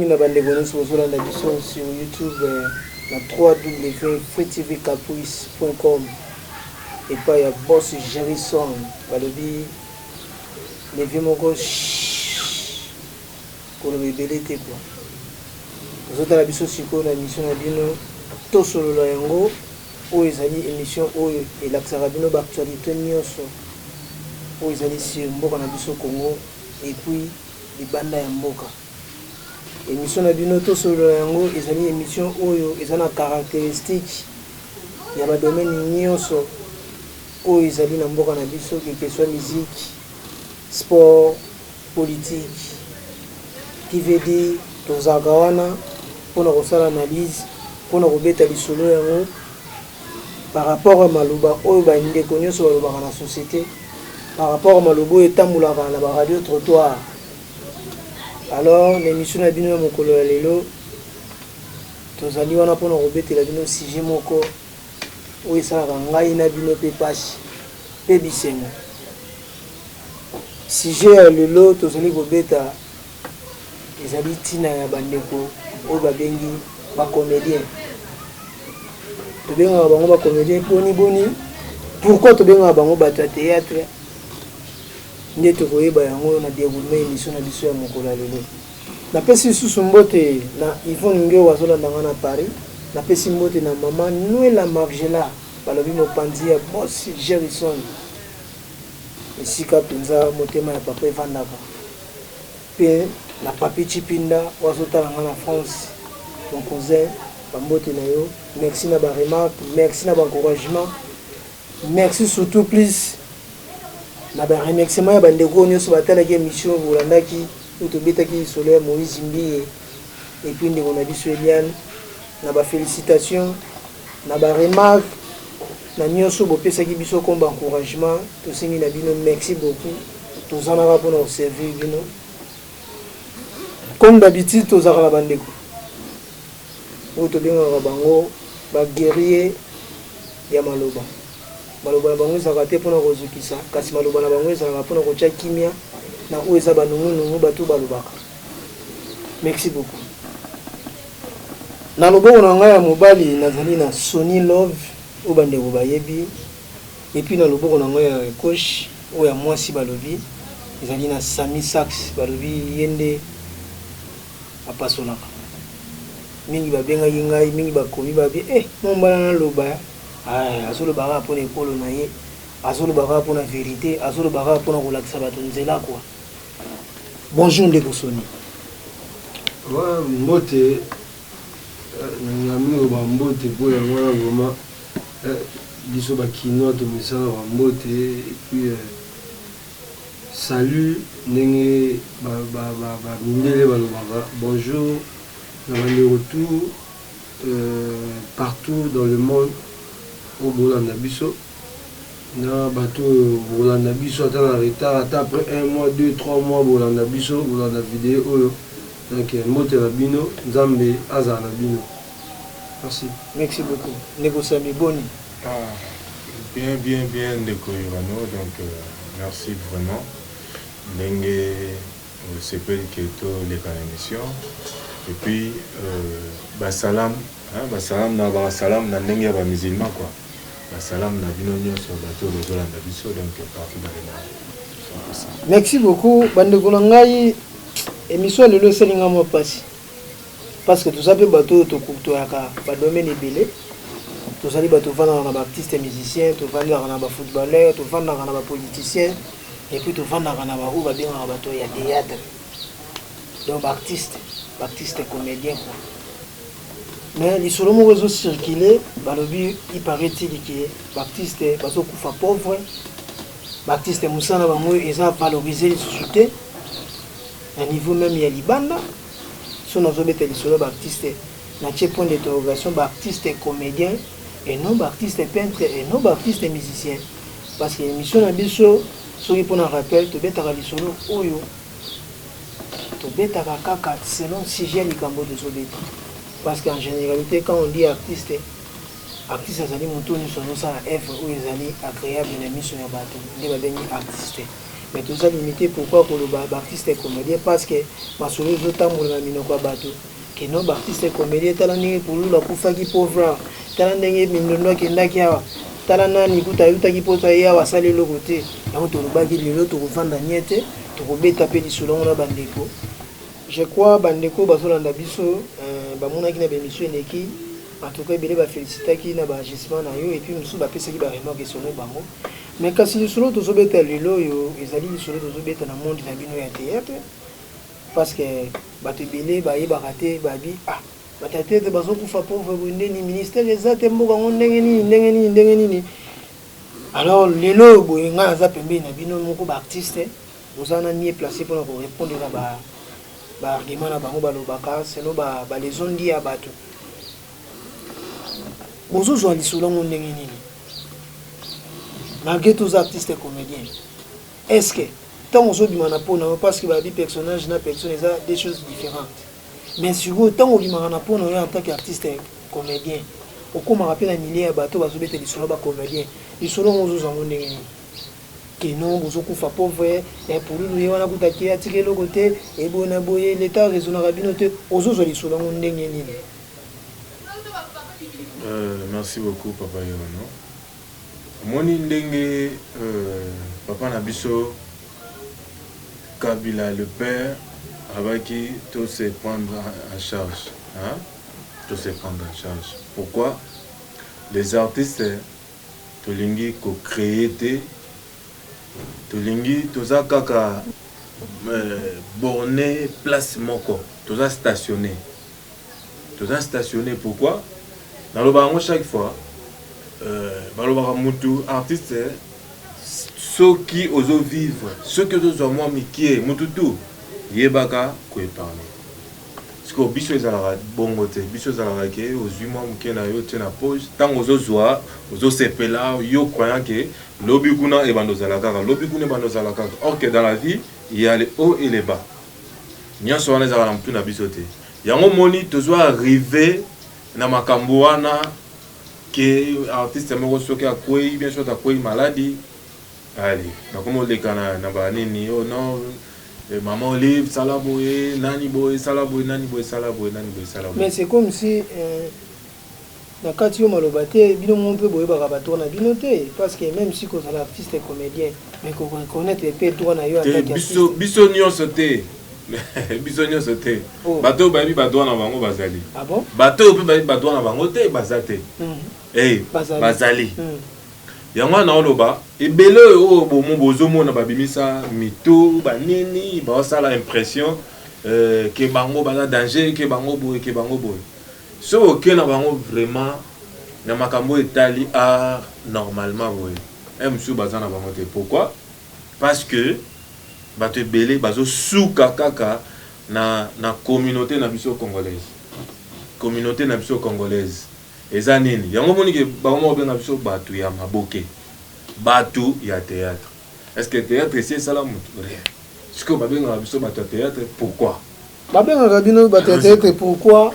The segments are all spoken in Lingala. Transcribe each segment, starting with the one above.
na bande bonus sur la émission sur YouTube na www.freetvcaprice.com et pas ya boss Jerison balobi les vieux moko pour le bébé te quoi vous êtes la biso siko na émission na bino to solo la yango o ezali émission o et l'accès bino ba actualité nyonso o ezali sur mboka na biso Congo et puis libanda ya mboka émission na bino to solo yango ezali émission oyo ezana caractéristique ya ba domaine nyonso oyo ezali na mboka na biso que soit musique sport politique qui veut dire tozaka wana mpona kosala analyse mpona kobeta lisolo yango par rapport à maloba oyo bandeko nyonso balobaka na société par rapport à maloba oyo etambolaka na baradio trottoir. Alors l'émission na bino ya mokolo ya lelo tozali wana mpona kobetela bino sujet moko oyo esalaka ngai na bino mpe pasi mpe bisengo. Sujet ya lelo tozali kobeta ezali ntina ya bandeko oyo babengi bacomédien. Tobengaka bango bacomédien boni pourquoi tobengaka bango bato ya théâtre nde tokoyeba yango na déroulement émission na biso ya mokolo ya lelo. Napesi lisusu mbote na Yvonne Ngeo azolandanga na Paris, napesi mbote na mama Noëlla Margela balobi mopanzi ya boss Jerison esika mpenza motema ya papa evandaka mpe na papi Chipinda wazotalanga na France mon cousin bambote na yo merci na baremarque merci na baencouragement merci surtout plus na baremerciement ya bandeko nyonso batalaki émission bolandaki oyo tobetaki lisolo ya Moïse Mbiye et puis ndeko na biso Eliane na bafélicitation na baremarque na nyonso bopesaki biso komba encouragement tosengi na bino merci beaucoup tozanaka mpona koservir bino comme d'habitude tozalaka na bandeko oyo tobengaka bango baguerrier ya maloba maloba na bango ezalaka te mpona kozokisa kasi maloba na bango ezalaka mpona kotya kimia na oyo eza banungunungu bato balobaka. Merci beaucoup. Na loboko na ngai ya mobali nazali na Sony Love oyo bandeko bayebi et puis na loboko na ngai ya gauche oyo ya mwasi balobi ezali na Sami Sax balobi yende apasolaka mingi babengaki ngai mingi bakomi babi mombala naloba azolobaka mpona ekolo na ye azolobaka mpona vérité azolobaka mpona kolakisa bato nzela kwa. Bonjour ndeko Sony. Mbote nami bambote po yango wana vraiment biso bakinois tomisala bambote et puis salut ndenge bamindele balobaka bonjour na bandeko tout partout dans le monde au bolanda biso na bato bolanda biso ata na retard ata après 1 mois 2 3 mois bolanda biso bolanda vidéo oyo donc mbote na bino nzambe azala na bino. Merci. Merci beaucoup. Ndeko Sami Boni. Bien ndeko Ivano, donc merci vraiment ndenge sepeli keto leka émission et puis basalam na basalam na ndenge ya ba musulman quoi. Basalam na bino nyonso bato bozolanda biso donc partout dans le monde. Merci beaucoup bandeko na ngai émission lelo selinga mo pasi parce que tout ça peut bato to yaka ba domaine ebele to sali bato vana na ba artiste musicien to vana na ba footballeur to vana na ba politicien et puis to vana na ba ou ba benga bato ya théâtre donc ba artiste comédien quoi. Mais les solo mo réseaux circuler balobi il paraît-il que ba artiste baso kufa pauvre ba artiste musana ba mo eza valoriser les sociétés à niveau même il y a libanda si on a besoin de solo artiste na point d'interrogation artiste comédien et non artiste peintre et non artiste musicien parce que l'émission na biso soki pour un rappel to betaka lisolo oyo to betaka kaka selon sujet likambo de sobeta parce qu'en généralité quand on dit artiste azali mutu nyonso azosala œuvre oyo ezali agréable na miso ya bato nde babengi artiste mais tout ça limité pourquoi pour le artiste et comédien parce que masolo ezotambola na minoko ya bato ke no artiste et comédien tala ndenge kulula kufaki pauvre tala ndenge mindondo akendaki awa tala nani kuta ayutaki poto aye awa asali eloko te yango tolobaki lelo tokovanda nie te tokobeta mpe lisolo ngo na bandeko. Je crois bandeko bazolanda biso bamonaki na bémission eneki en tout cas ebele bafélicitaki na baagissement na yo et puis mosusu bapesaki baremarque esono bango mais kasi lisolo tozobeta lelo oyo ezali lisolo tozobeta na monde na bino ya théâtre parce que bato ebele bayebaka te babi bato ya théâtre bazokufa pauvre ndeni ministère eza te mboka yango ndenge nini alors lelo oyo boye ngai aza pembeni na bino moko baartiste oza na nie placé mpona korépondre na baargument na bango balobaka seno balezondi ya bato bozozwa lisolo ngo ndenge nini malgré tous artistes et comédiens est-ce que tant ozobima na mpona parce que babi personnage na personne eza des choses différentes mais sikoyo ntango obimaka na mpona oyo en tant qu'artiste et comédien okomaka mpe na milieu ya bato bazobeta lisolo bacomédien lisolo ngo ozozwa ngo ndenge nini keno bozokufa pauvre pululu ye wana kutaki atika eloko te eboye na boye leta raisonnaka bino te ozozwa lisolo ngo ndenge nini? Merci beaucoup Papa Yorano. Moni ndenge Papa Nabiso Kabila le père avec qui tout se prendre en charge. Hein? Tout se prendre en charge. Pourquoi? Les artistes tolingi ko créer tolingi toza kaka borné place moko toza stationné. Pourquoi? Dans le bango chaque fois balobaka mutu artiste ceux qui osent vivre ceux qui osent moi mikie mutu tout yebaka ko épargner parce que biso ezalaka bongo te biso ezalaka ke ozwi mwa mukie na yo te na poche ntango ozozwa ozosepela yo croyant que lobi kuna ebando ozalaka kaka or que dans la vie il y a les hauts et les bas nyonso wana ezalaka na mutu na biso te yango moni tozwa arriver na makambo wana que artiste moko soki akwei bien sûr akwei maladie allez nakoma oleka na banini oh non maman Olive salaboye nani boye salaboye nani boye salaboye mais c'est comme si na kati yo maloba te bino mo mpe boyebaka bato na bino te parce que même si kozala artiste et comédien mais ko reconnaître pe droit na yo en tant qu'artiste biso nyonso te biso nyonso te bato bayebi badoa na bango bazali bato mpe bayebi badoa na bango te baza te bazali yango na oloba ebele oyo bomo bozomona babimisa mito banini baosala impression ke bango baza danger ke bango boye so oke na bango vraiment na makambo etali art normalement boye mosusu baza na bango te pourquoi? Parce que bato ebele bazosuka kaka na communauté na biso congolaise eza nini yango moni ke bango benga biso bato ya maboke bato ya théâtre. Est-ce que théâtre ici est ça mutu rien ce que babenga biso bato ya théâtre pourquoi babenga bino bato ya théâtre pourquoi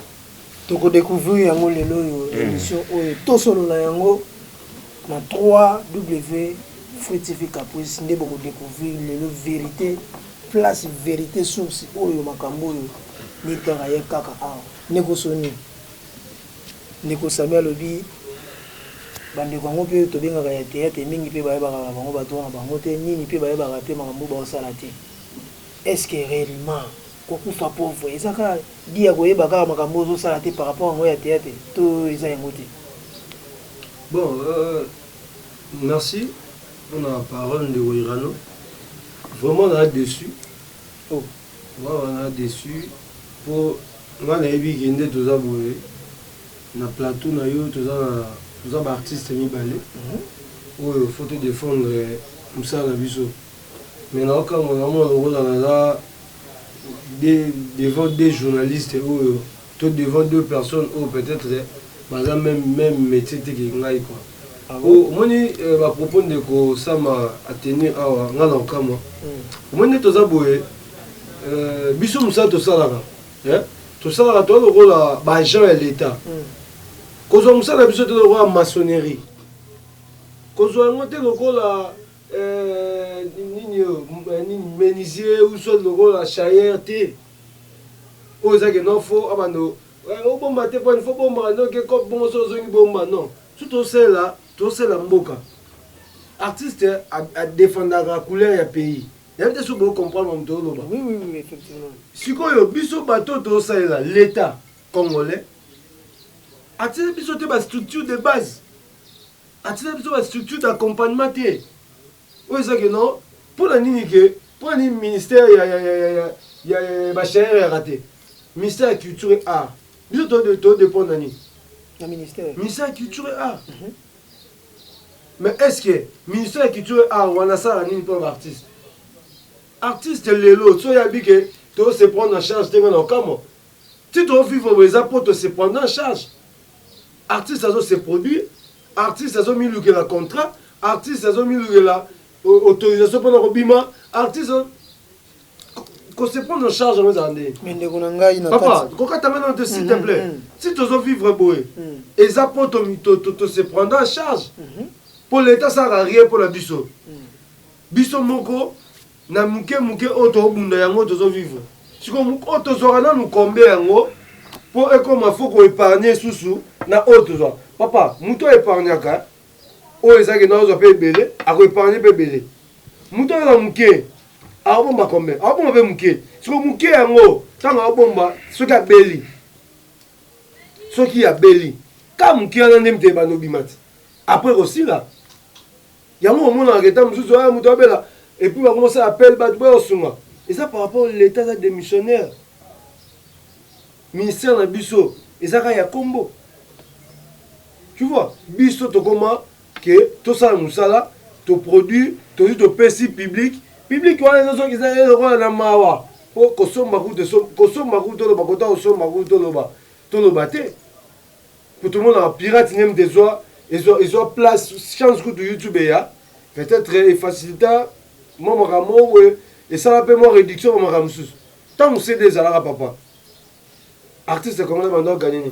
toko découvrir yango lelo yo émission oyo tosolola yango na 3W Free TV Caprice nde boko découvrir lelo vérité place vérité source oyo makambo oyo nitanga ye kaka awa neko soni neko Samuel lobi bandeko yango mpe tobengaka ya théâtre mingi mpe bayebaka bango bato wana bango te nini mpe bayebaka te makambo baosala te est-ce que réellement kokufa pauvre ezaka dia koyeba kaka makambo ozosala te par rapport yango ya théâtre to eza yango te? Bon, merci pour la parole de Wirano. Vraiment on a déçu. On a déçu pour moi na ebi kende toza boye na plateau na yo toza ba artiste mibale oyo faut te défendre musala biso mais na ka mo na devant des journalistes ou devant deux personnes ou peut-être même métier que ngai quoi moni ba propos de ko sama atteindre awa ngana okama moni toza boye biso musa to salaka to salaka to lokola ba agent ya l'état kozo musala biso to lokola maçonnerie kozo ngo te lokola nini menuisier ou soit logo la chaire te o ezaki non fo abando o bomba te point fo bomba non ke ko bon so zongi bomba non tout osela mboka artiste a défendre la couleur ya pays ya te so bo comprendre mon tolo ba oui effectivement sikoyo biso bato to salela l'état congolais artiste biso te ba structure de base artiste biso ba structure d'accompagnement te o ezaki non pour la nini ke pour la ministère ya ba chaire ya raté ministère de culture et art biso to dépend nani le ministère de culture et art mais est-ce que ministère de culture et art wana sala nini pour artiste artiste lelo so ya bike to se prendre en charge te ngana kamo ti to vivre les apports se prendre en charge artiste azo se produire artiste azo miluke la contrat artiste azo miluke la autorisation pour le bima artiste qu'on se prendre en charge en andé mais ndeko na ngai na papa kokata maintenant te s'il te plaît si tu zo vivre boé les apports to se prendre en charge pour l'état ça n'a rien pour la biso biso moko na muke oto bunda yango to zo vivre siko oto zo na nous combien yango pour comme faut qu'on épargner sous na auto zo papa muto épargnaka o ezaki na zo pe belé a ko épargner pe belé muto na muke a bomba combien a bomba pe muke siko muke yango tanga bomba soki a beli soki a beli ka muke na ndemte ba no bimati après aussi là yango mona ngeta mususu a muto abela et puis on va commencer à appeler Badoué Osuma. Et ça par rapport à l'état des missionnaires. Ministère de Bisso. Et ça, il y a combo. Tu vois, Bisso, tu comment que tout ça, Moussala, tu produis, tu dis, tu payes public. Public, on a des gens qui sont dans Mawa. Oh, Kosom Makou, Kosom Makou, Tolo Bakota, Kosom Makou, Tolo Baté. Pour tout le monde, en pirate, ils aiment des oies. Ils ont place, chance que de YouTube, peut-être faciliter. Moi, et ça appelle moi réduction, tant que c'est des alara papa. Artiste, comment on a gagné?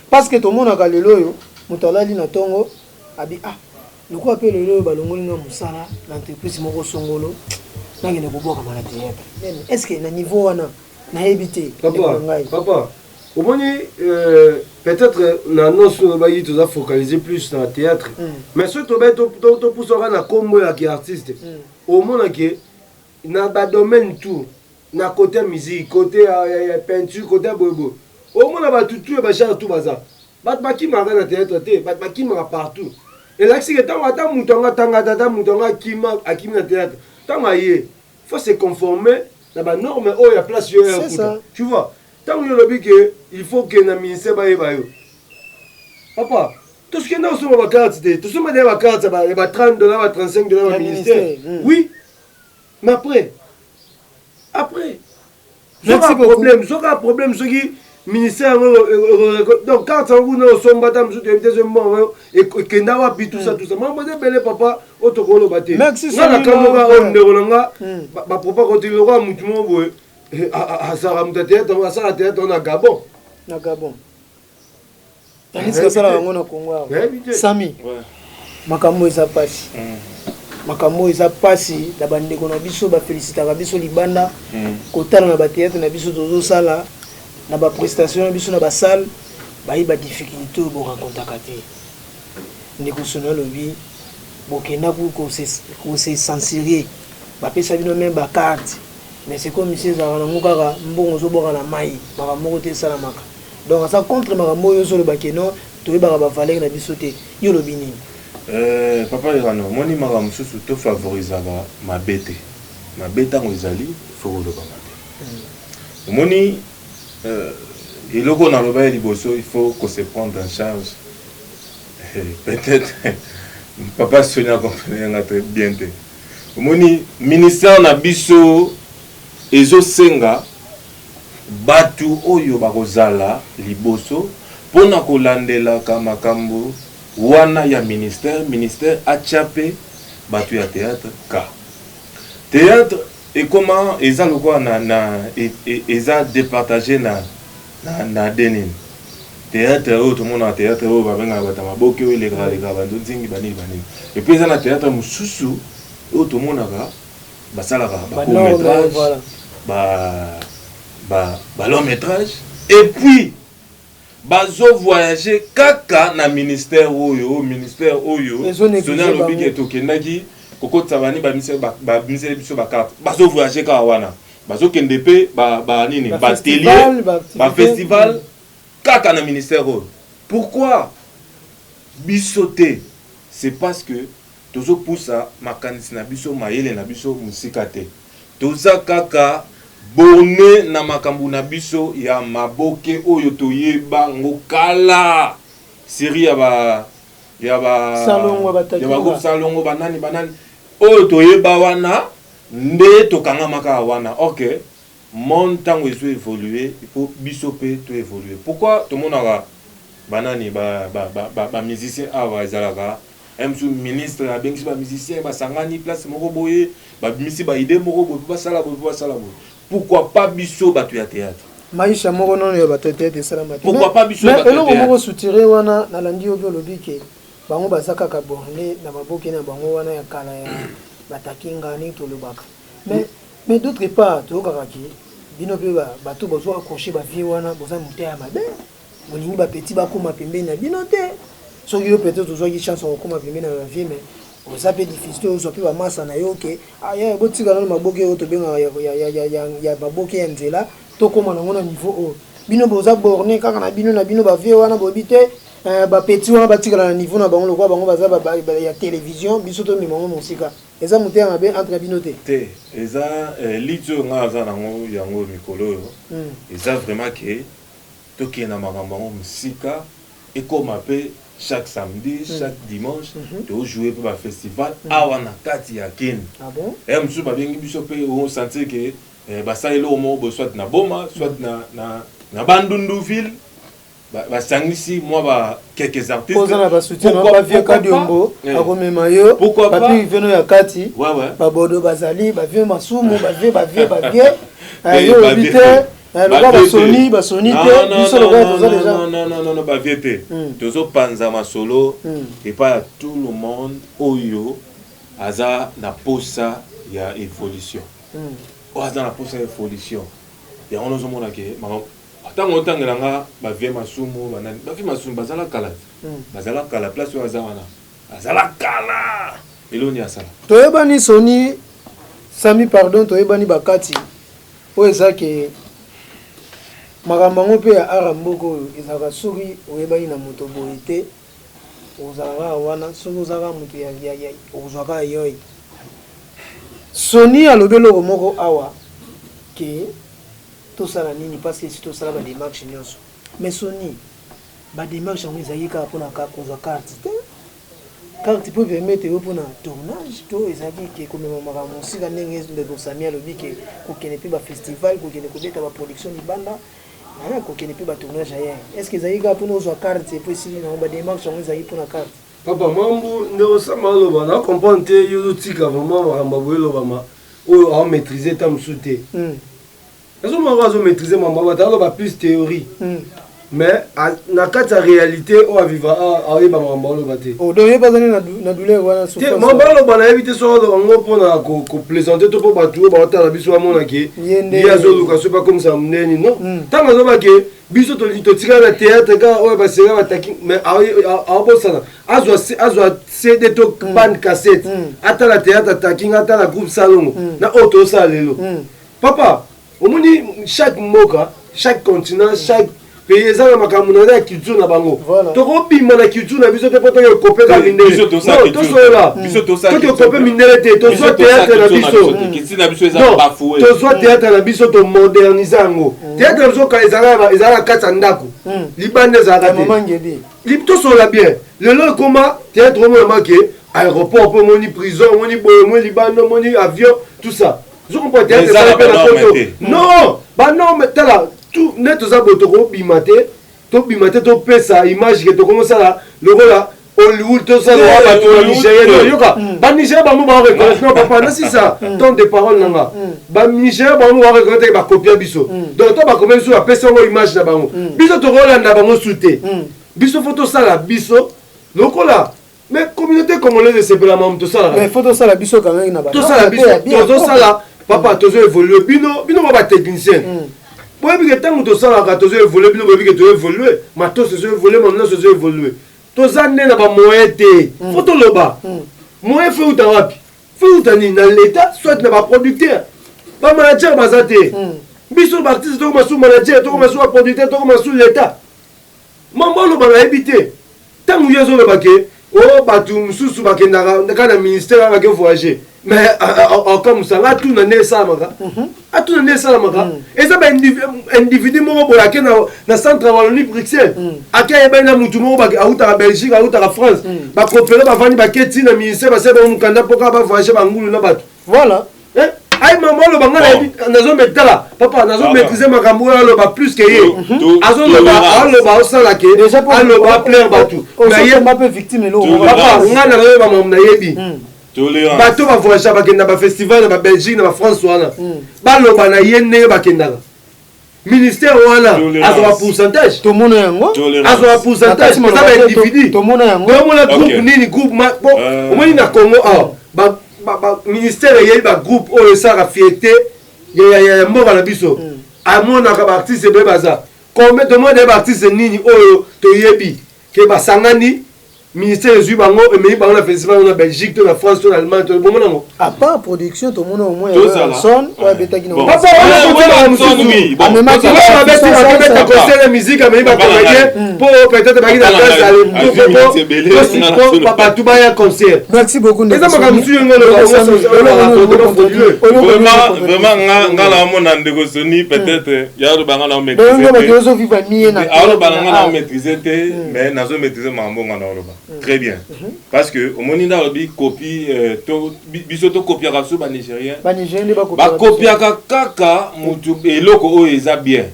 Parce que tout le monde a gagné l'eau, Moutalali na tongo, a dit ah, le quoi appelle le balongoli na musala, l'entreprise moko songolo, n'a rien de beau comme la théâtre. Est-ce que na niveau na évité? Papa, au moins peut-être na non sur le tu dois focaliser plus dans le théâtre. Mais ce que tu pousse à comme qui artiste. Au moins que na ba domaine tout, na côté musique, côté peinture, côté bobo. Au moins ba tout ba cher tout bazar. Ba qui m'a dans théâtre té, ba qui m'a partout. Et là c'est que tant mutonga tata mutonga kima akimi na théâtre. Tant aye, faut se conformer na ba norme oh ya place yo. C'est ça. Tu vois? Tant yo lobi que il faut que na ministère ba yo. Papa, tout ce qui est dans ma carte, tout ce qui est dans ma carte, c'est $30, $35 au ministère. Oui, mais après, il y a un problème, ce qui ministère, donc quand vous avez un bateau, et que n'a pas tout ça, moi, je vais papa, autocollo bâti. Merci, ça la caméra, on papa, quand il aura un mouvement, à Sarah Moutatéat, on a Gabon. Tandis que ça là on a Congo. Sami. Makambo eza pasi. Makambo eza pasi da bande ko na biso ba félicitaka biso libanda kotala na ba théâtre na biso tozo sala na ba prestation na biso na ba salle ba yi ba difficulté bo rencontraka te. Ndeko sono lobi bokenda ko se censurer ba pesa bino même ba carte. Mais c'est comme si ça na ngokaka mbongo zo boka na mai makambo te sala maka. Donc ça contre makambo yo solo bakeno to yeba ba valeur na biso te yo lobi nini papa Irano moni makambo susu to favorisaka mabete ngo ezali faut loba mabe moni eloko na loba liboso il faut qu'on se prendre en charge peut-être papa Sonia comprendre très bien te moni ministère na biso ezosenga batu oyo bakozala liboso pona kolandela ka makambo wana ya ministère achape batu ya théâtre ka théâtre et comment eza lokwa eza départagé na denin théâtre oyo tout monde na théâtre oyo babenga bata maboke oyo lekaka bandu nzingi banini et puis eza na théâtre mosusu oyo tomonaka basalaka ba long métrage et puis bazo voyager kaka na ministère oyo sona lobiki etokendaki kokota bani ba ministère biso ba carte bazo voyager ka wana bazo kende pe ba nini ba télé ba festival kaka na ministère oyo. Pourquoi bisoté? C'est parce que tozo poussa makanisi na biso mayele na biso musika te. Toza kaka bonne na makambu na biso ya maboke oyo toyeba ngokala série ya ba salongo banani oyo toyeba wana nde tokanga maka wana. OK, mon temps ezo évoluer, il faut biso pe to évoluer. Pourquoi tout le monde a banani ba musicien awa ezalaka MC ministre a bengi ba musicien ba sangani place moko boye ba misi ba idée moko boye ba sala boye. Pourquoi pas biso ba tu ya théâtre maisha moko non ya ba théâtre salama. Pourquoi pas biso ba théâtre moko soutirer wana na landi oyo lobike bango bazaka ka borné na maboke na bango wana ya kala ya batakinga ni to lobaka. Mais d'autre part to kakaki bino pe ba to bozo accrocher ba vie wana boza monter ya mabe moningi ba petit ba koma pembeni na bino te. So yo peut-être tozo ki chance on koma pembeni na vie mais ça peut difficile ozo pe ba masa na yo ke aya botika na maboke yo to benga ya maboke ya nzela to koma na ngona niveau o bino boza borné kaka na bino ba vie wana bobite ba petit wana batika na niveau na bango lokwa bango baza ya télévision biso to mimongo musika eza muté ya mabe entre bino te eza litio nga za nango yango mikolo eza vraiment que toki na makambo musika et comme appelle chaque samedi, chaque dimanche, de jouer pour le festival awa na kati ya ken. Ah bon? Et monsieur ba bengi biso pe on sentait que ça elo mo soit na Boma, soit na Bandunduville. Ba sangisi moi ba quelques artistes. Pourquoi pas vieux Kadiombo, akomema yo, papi veno ya kati. Ba bodo bazali, ba vieux masumu, ba vieux. Yo bité Sony non, ba viété. Tozo panza masolo et pas tout le monde oyo aza na posa ya évolution. Aza na posa ya évolution. Ya on ozomona ke atango tangelanga ba vie masumu banani. Ba vie masumu bazala kala. Bazala kala place oyo aza wana. Bazala kala. Eloni asala. Toyebani Sony Sami pardon toyebani bakati. Oyo ezake makambo pe ya aramboko ezaka soki oyebani na moto boye te ozalaka wana soki ozalaka moto ya ozwaka yoyi. Sony alobelo moko awa ke tosala nini parce que si tosala ba démarche nyonso mais Sony ba démarche yango ezali kaka mpona kozwa carte te carte peut permettre mpona tournage to ezali ke komema makambo mosika ndenge ndeko Sami alobi ke kokende mpe ba festival kokende kobeta ba production libanda kokende pe ba tournage ailleurs. Est-ce que zaïga pour nous carte et puis si on va démarche on zaïga pour la carte. Papa mambo ne ça malo na comprendre yo tika vraiment mamba boyelo bama o a maîtriser ta msouté. Est-ce qu'on va maîtriser mamba ba plus théorie. Mais na kata réalité o aviva a ba mamba lo baté. O do yeba zana na douleur wana souffrance. Mamba lo bana éviter so ngo pona ko plaisanter to po batu ba ta biso amona ke ya zo lukaso pas comme ça mneni non. Tanga zo ba ke biso to tika na théâtre ka o ba sera bataki mais a bosana azwa CD to bande cassette ata la théâtre attacking ata la groupe salongo na auto salelo. Papa omoni chaque moka chaque continent chaque pays ça makamuna na culture na bango to ko bima na culture na biso te poto yo kope ka mindele biso to ça biso to ça to kope mindele te to so théâtre na biso kiti na biso eza bafoué to so théâtre na biso to moderniser ngo théâtre na biso ka ezala kata ndako libande za kati to so la bien le lo comment théâtre mo marqué aéroport pour moni prison moni boy moni libande moni avion tout ça je comprends théâtre ça la photo non bah non mais tala tout net aux abotoko bimate to pesa image que to commence là le là Hollywood tout ça là ba Nigeria yoka ba Nigeria ba mo ba reconnaître non papa non c'est ça ton de parole nanga ba Nigeria ba mo ba reconnaître ba copier biso donc to ba comme biso a pesa ngo image na bango biso to rolanda bango souté biso photo ça là biso lokola Mais communauté congolaise c'est pour la même tout ça. Mais faut tout ça la biso quand même na ba. Tout ça la biso, tout ça là, papa tout ça évoluer. Bino ba technicien. Pour que tant tout ça là tout ça évoluer, bino que tout évoluer. Ma tout ça évoluer, maintenant ça évoluer. Tout ça n'est pas moyen té. Faut tout le bas. Moyen fait ou wapi. Fait ou tani dans l'état, soit na ba producteur. Ba manager bazate. Biso ba artiste to ma sous manager, to ma sous producteur, to ma sous l'état. Mambo lo ba habiter. Tant où yazo le baké. Oh, batu mususu bakendaka na ministère bake voyager mais comme ça là tout na ça maka tout na ça maka et ça ben individu mo boyake na centre Wallonie Bruxelles akaya ben na mutu mo bake auta Belgique auta France ba coopérer ba vani baketi na ministère ba se ba mukanda poka ba voyager ba ngulu na batu voilà ay maman lo banga na zo metala papa na zo maîtriser makambo lo ba plus que ye azo lo ba osala ke déjà pour lo ba plaire batu mais ye m'a peu victime lo papa nga na lo ba mam na yebi bato ba voyager ba kenda ba festival na ba Belgique na ba France wana ba lo ba na ye ne ba kenda ministère wana azo ba pourcentage to mona yango azo ba pourcentage ça ba individu to mona yango to mona groupe nini groupe bon omoni na Congo ba ministère yeyi ba groupe oyo esaka fierté ya mboka na biso amonaka baartiste ebe baza combien de mois de baartiste nini oyo toyebi ke basangani ministère ezwi bango emei bango na festival na Belgique to na France to na Allemagne to bomona ngo à part production to mona au moins son ouais betaki no papa on a concert de musique amei ba comédien pour peut-être ba kina place aller papa tout ba ya concert merci beaucoup vraiment nga na mona ndeko soni peut-être ya ro banga na maîtriser mais nazo maîtriser mambo nga na ro très bien parce que au moninda lobi copie to biso to copie ka so ba nigérien ba copie kaka mutu eloko o eza bien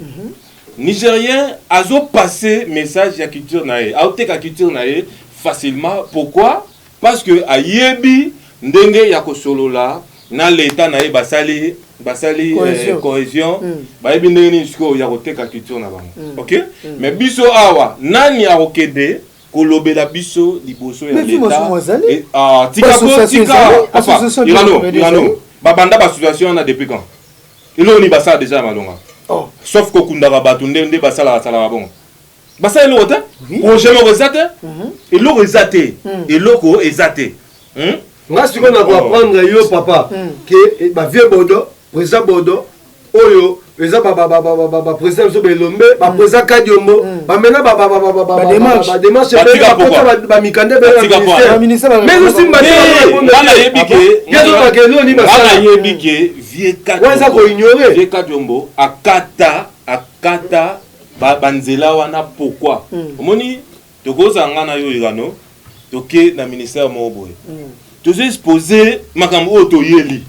nigérien azo passer message ya culture na e aute ka culture na e facilement pourquoi parce que ayebi ndenge ya ko solola na l'état na e basali cohésion bayebi ndenge ni siko ya ko teka culture na bango OK mais biso awa nani akokede kolobela biso liboso ya l'état et Irano babanda ba association na depuis quand ilo ni basa déjà malonga sauf ko kundaka batu ndende basala sala bon basa elo ota projet mo rezate elo rezate eloko ezate nga siko na ko apprendre yo papa que ba vieux bodo président bodo oyo eza ba président so belombe ba président Kadiombo ba mena ba démarche ba mikande ba ministère mais aussi ba bana yebike yezo ba kelo ni ba bana yebike vie Kadiombo akata banzela wana pourquoi omoni tokoza ngana yo Irano toke na ministère mo boye tozo exposer makambo o to yeli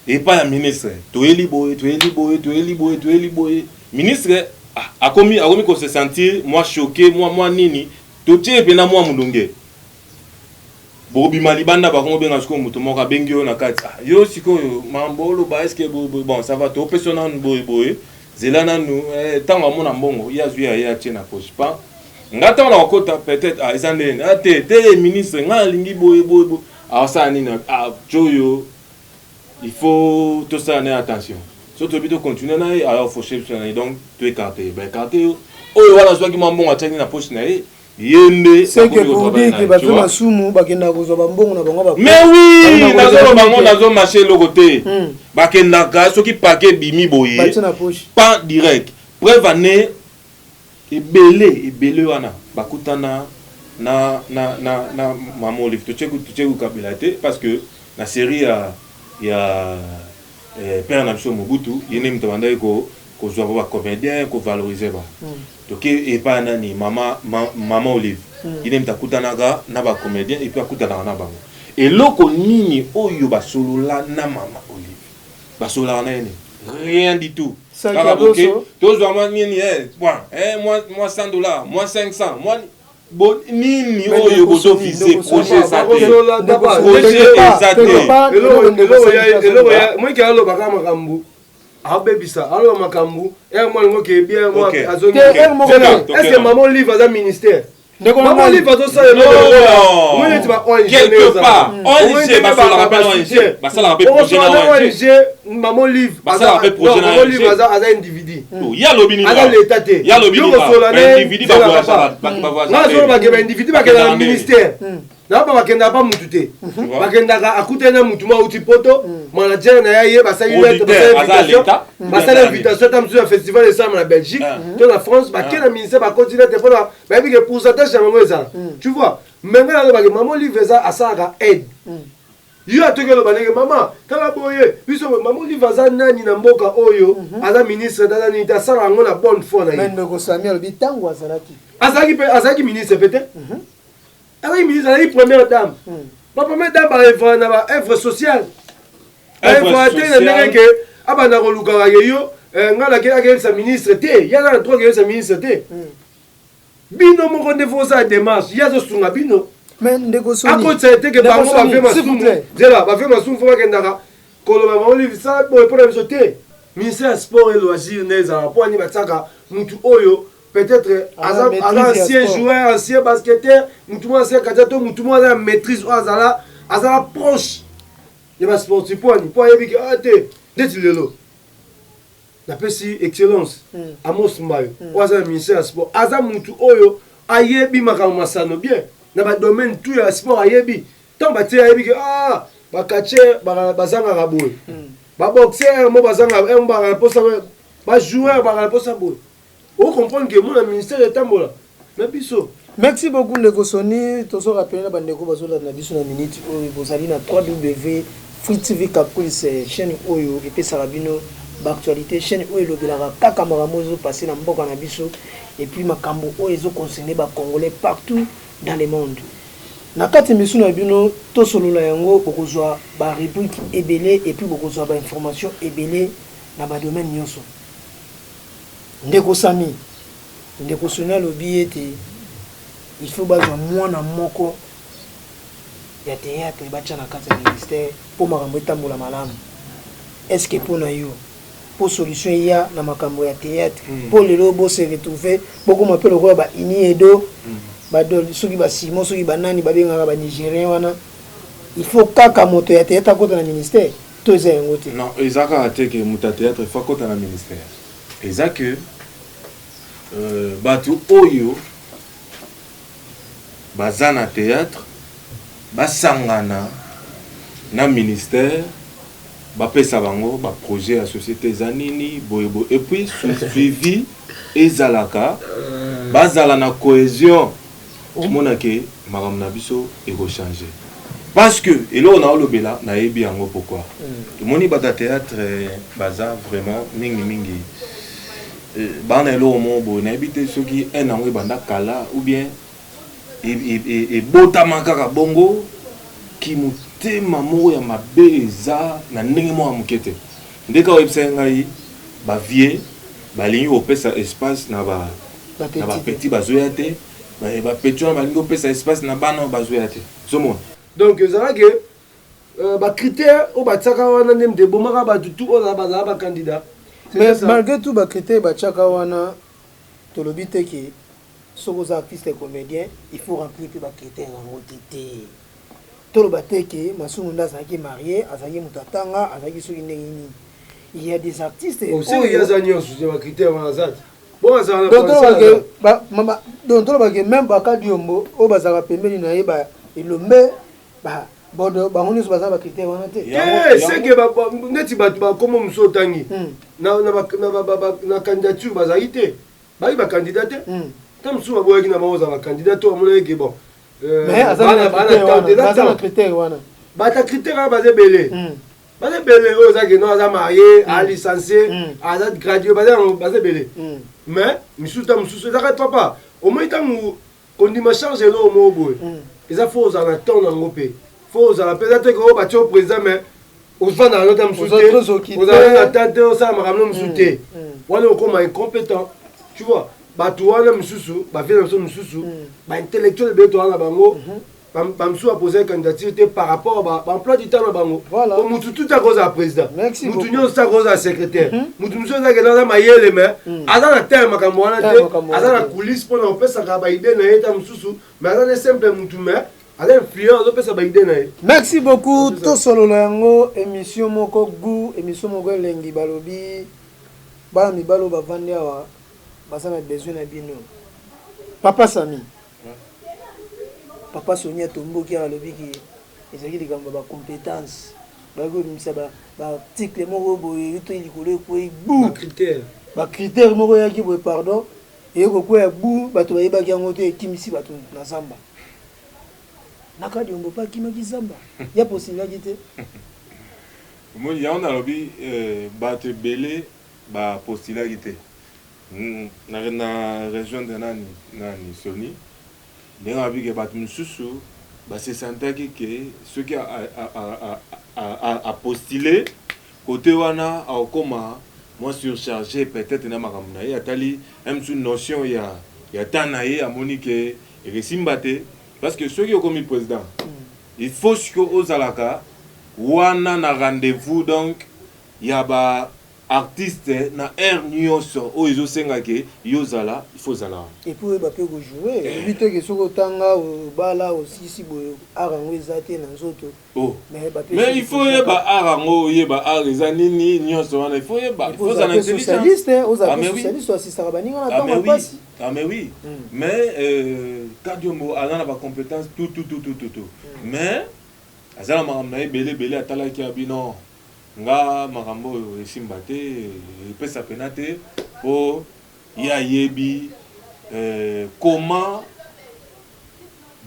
et pas un ministre toeli boye ministre a commis qu'on se sentir moi choqué moi nini to tie pena moi mulunge bobi malibanda ba ko benga siko muto moka bengio na kati yo siko mambolo ba est-ce que bon ça va to personnel boye zelana nous tango mona mbongo ya zuya ya tina poche pas ngata na okota peut-être ezandene te ministre nga lingi boye ça nini joyo il faut tout ça en attention surtout plutôt continuer na alors faut chercher donc tu écarter ben écarter oh voilà soit qui m'embon à tenir na poche na yende c'est que pour dire que ba fait masumu ba kenda ko zo ba mbongo na bango ba mais oui nazo bango nazo marcher le côté ba kenda ka so qui paquet bimi boye pas direct preuve année ebele wana bakutana na mamo lift tu cheku kabilate parce que la série il y a père Nabso Mobutu il est demandé ko zo ba comédien ko valoriser ba donc et pas nani maman Olive il est takutana na ba comédien et puis akutana na bango et loko nini oyo ba solola na maman Olive ba solola na ene rien du tout ça OK tous moi nini moi $100 moi 500 moi bon nini oyo bozo fise projet ça moi qui allo baka makambu abebisa allo makambu moi ngo ke bien moi azongi est-ce que maman livre dans ministère Maman livre tout ça et quelque part ONG bah ça la rappelle ONG bah ça la rappelle projet ONG maman livre bah ça la rappelle projet maman livre à individu il y a lobby ni l'état il y a lobby ni individu bah voir ça bah voir individu bah dans ministère na ba bakenda pas mututé bakenda ka akutena mutu ma uti poto manager na yaye ba sa yete ba sa invitation tam sur festival de sam en Belgique de la France ba kena ministère ba continuer te pona ba bi que pourcentage ça maman ça tu vois maintenant ba maman livre ça asaka aide yo atokelo banenge maman kala boye biso maman livre ça nani na mboka oyo aza ministre dala ni ta sala ngona bonne foi na ye mais ko Samuel bitango azaki ministre peut-être avec ministre la première dame la première dame va œuvre sociale œuvre que abana ko luka yo ngala ke sa ministre té ya na droit que sa ministre té bino mo ko defo sa démarche ya zo sunga bino mais ndeko soni ako tsete ke bango ba fait masumu zela ba fait masumu fo ka ndaka koloba ba oli sa bo pour les autres ministère sport et loisirs neza pour ani batsaka mutu oyo peut-être ancien joueur, ancien basketteur, mutumo ancien kadato, mutumo ancien maîtrise, azala proche. Il va sportif pour y que ate, détilelo. La pesi excellence. Amos Mbayo, oza ministère sport, aza mutu oyo ayebi makambo masano bien. Na ba domaine tout ya sport ayebi. Tant ba tie ayebi que ba catcher bazanga raboy. Ba boxer mo bazanga ba posa ba joueur ba posa boy. Vous comprenez que mon ministère est en là. Mais biso. Merci beaucoup Ndeko Soni. Tozo rappelé na bandeko bazola na biso na minute oyo bozali na www.free.tv Kapkuli c'est chaîne oyo et puis sarabino d'actualité chaîne oyo lobelaka kaka makambo zo passer na mboka na biso et puis makambo oyo zo concerner ba congolais partout dans le monde. Na kati misu na bino to solola yango bokozwa ba rubrique ebele et puis bokozwa ba information ebele na ba domaine nyonso. Ndeko Sami, Ndeko Soni lobi ete il faut bazwa mwana moko ya théâtre bacha na kati ya ministère pour makambo etambola malamu. Est-ce que pour na yo pour solution ya na makambo ya théâtre pour lelo bo se retrouver beaucoup m'appelle ko ba ini edo ba do soki ba Simon soki ba nani ba benga ba Nigérien wana il faut kaka moto ya théâtre kota na ministère to za yango te. Non, ezaka ateke muta théâtre il faut kota na ministère. Ezaka batu oyo bazana théâtre basangana na ministère bapesa bango ba projet ya société zanini boyebo et puis suivi ezalaka bazala na cohésion omona ke makambo na biso eko changer parce que elo na olobela na yebi yango pourquoi tomoni bata théâtre baza vraiment mingi bana elo mo bo na ebité soki un ango banda kala ou bien et botama kaka bongo ki mutema mo ya mabeza na ndenge mo amukete ndeka website ngai ba vie ba lingi opesa espace na ba petit bazoya te ba petit ba lingi opesa espace na bana bazoya te somo donc ça que ba critère o ba tsaka wana ndem de bomaka ba tutu o ba candidat. Mais malgré tout, les critères, tout le but est que si vous êtes artiste et comédien, il faut remplir les critères en quantité. Tout le but est que Masumunda est marié, Azaki Mutatanga, Azaki Souinegini. Il y a des artistes. Aussi, il y a des critères en Azad. Bon, ça donc, même Baka Diombo, au Bazara Pemeli Naïba, il le met. Bodo bango nyonso baza ba critère wana te c'est que neti bato ba komo muso tangi na candidature bazali te bali ba candidat te tam su baboyaki na maoza ba candidat to amona ke bon mais azana critère wana bata critère bazé belé o za ke no aza marié a licencié aza gradué bazé belé mais misuta mususu za ka papa au moins tangu kondima charge lo mo boy eza faut za na temps nango pe faut à la peut-être que au bâtiment président mais au fond dans l'autre me vous avez la tête ça m'a ramené me souter voilà comment incompétent tu vois bateau là me susu ba vie me susu ba intellectuel be to na bango bamsu a posé candidature par rapport à l'emploi du temps na bango. Voilà. Comme tout à cause à président. Merci beaucoup. Moutounion c'est à cause à secrétaire. Moutounion c'est à mayele mais azana terme makambo wana te azana coulisse pour on peut ça ka ba idée na eta mususu mais azana simple mutu mais azana influence on peut ça ba idée na. Merci beaucoup to solo yango émission moko goût émission moko lengi balobi ba mi balo ba vandi awa basana besoin na bino. Papa Sami. Papa Sonia Tomboki a lobi ki ezaki likambo ba compétence ba go misa ba article moko boye to likolo ko bu ba critère moko yaki boye pardon et ko ko ya bu bato ba yeba ki yango te kimisi bato na zamba nakadi on pas kimaki zamba ya possibilité te moi ya on a lobi bato belé ba possibilité na région de nani Soni ndenge abiki bato mosusu basesantaki ke soki apostule kote wana akokoma mwa surchargé peut-être na makambo na ye atali msu notion ya temps na ye amoni ke ekesimba te parce que soki okomi président il faut que ozalaka wana na rendez-vous donc ya ba artiste na air nyonso o ezosenga ke yozala il faut zala et puis ba pe go jouer éviter que soko tanga bala aussi si bo arango ezate na nzoto mais il faut yeba arango yeba areza nini nyonso wana il faut yeba il faut zala socialiste aux socialistes assistera baninga na tanga pasi mais oui mais kadiomo ana ba compétence tout mais azala makambo na belé atalaki abino nga makambo esimba te epesa pena te po ya yebi comment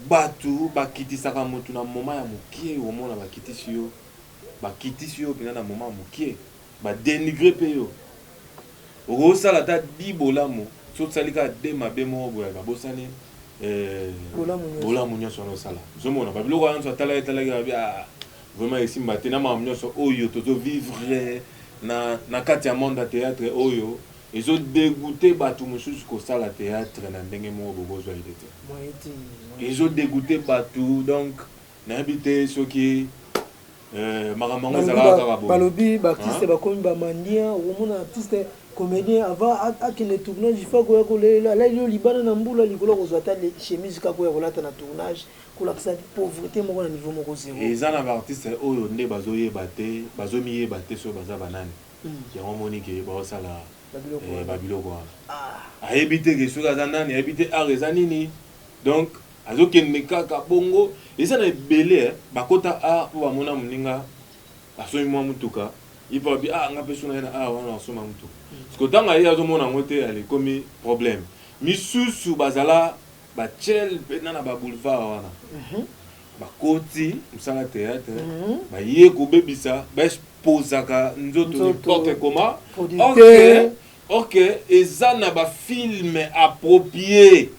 batu bakitisaka motu na moma ya mokie omona bakitisi yo pena na moma ya mokie badenigre pe yo okosala ta di bolamu so tosalika de mabe moko boya babosani bolamu nyonso wana osala ozomona babiloko wana nyonso atalaki babi vraiment esimba te na makambo nyonso oyo tozovivre na kati ya monde ya théâtre oyo ezodégoûte bato mosusu kosala théâtre na ndenge moko bobozwa ide te ezodégoûte bato donc nayebi te soki makambo yango ezalaka kaka boye balobi baartiste bakomi bamandia omona artiste comédien avant akende tournage il faut koya kolela alali yo libana na mbula likolo kozwa ata chemise kaka koya kolata na tournage kolakisa pauvreté moko na niveau moko zéro eza na baartiste oyo nde bazoyeba te bazomiyeba te so baza banani yango moni ke baosala babiloko wana ayebi te ke soki aza nani ayebi te art eza nini donc azokende kaka bongo eza na ebele bakota art mpo bamona moninga asomi mwa mutuka ipo abi nga mpe so na ye na art wana asoma mutuka siko ntango aye azomona yango te alekomi problème misusu bazala bachel mpena na baboulevard wana bakoti mosala théâtre baye kobebisa baexposaka nzoto n'importe comment ok eza na bafilme approprié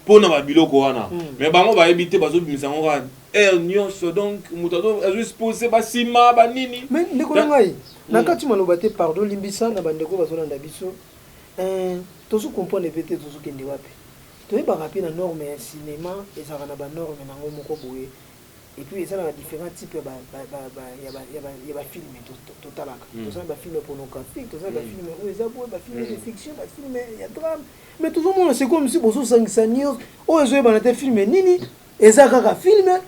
mpona babiloko wana mais bango bayebi te bazobimisa yango kaka air nyonso donc moto azoexpose basima banini mais ndeko na ngai na kati maloba te pardon limbisa na bandeko bazolanda biso tozokomprendre pe te tozokende wapi toyebaka mpe na norme ya cinéma ezalaka na banorme nango moko boye et puis eza na différents types ya bafilme totalaka tozala bafilme pornographique tozala bafilme oyo eza boye bafilme de fiction bafilme ya drame mais tozomona c'est comme si bozosangisa nyonso oyo ezoyebana te filme nini eza kaka filme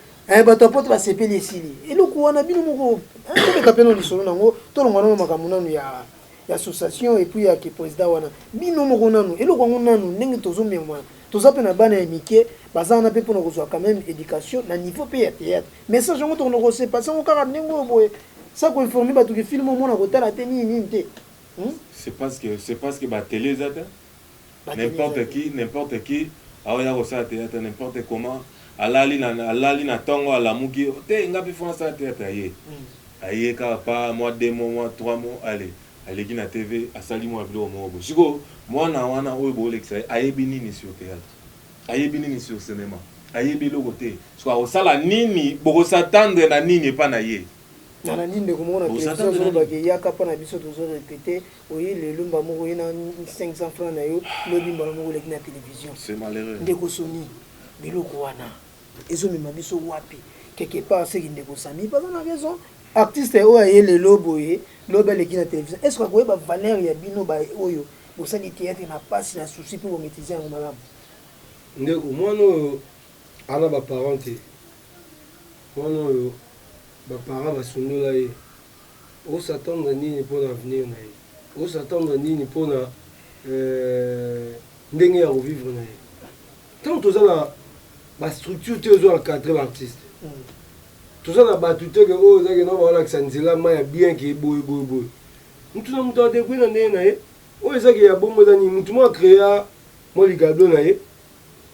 bato apote basepeli esili eloko wana bino moko tobeka mpe no lisolo nango tolongwana makambo nanu ya association et puis ya ke président wana bino moko nanu eloko yango nanu ndenge tozomema toza mpe na bana ya mike baza wana mpe mpona kozwa quand même éducation na niveau mpe ya théâtre message yango tokona kosepase yango kaka ndenge oyo boye sa koinforme bato ke filme omona kotala te nini te c'est parce que batele eza te n'importe qui aoya kosala théâtre n'importe comment alali na ntongo alamuki te nga mpe fona sala théâtre aye kaka pa mois 2 mois mois 3 mois ale aleki na tv asali mwa biloko moko boye sikoyo mwana wana oyo boolekisa ayebi nini sur théâtre ayebi nini sur cinéma ayebi eloko te so akosala nini bokosatandre na nini epa na ye na nini ndeko moko na télévision ozolobaka eyaka mpo na biso tozorekrite oye lelumba moko oye na 500 francs na yo lobimba moko oleki na télévision c'est malheureux ndeko soni biloko wana ezomema biso wapi quelque part c'est qui ndeko Sami pas na raison artiste oyo aye lelo boye loba leki na télévision est-ce que koyeba valeur ya bino ba oyo bosali théâtre na passe na souci pour maîtriser en malamu ndeko mwana oyo ana baparent te mwana oyo baparent basundola ye osatendre nini mpona avenir na ye osatendre nini mpona ndenge ya kovivre na ye ntango toza na bastructure te ozo encadre baartiste toza na bato te ke oyo ozaki na baolakisa nzela ma ya bien ke boye mutu na mutu adekwe na ndenge na ye oyo ezaki ya bombo eza nini mutu mo acréa mwa ligado na ye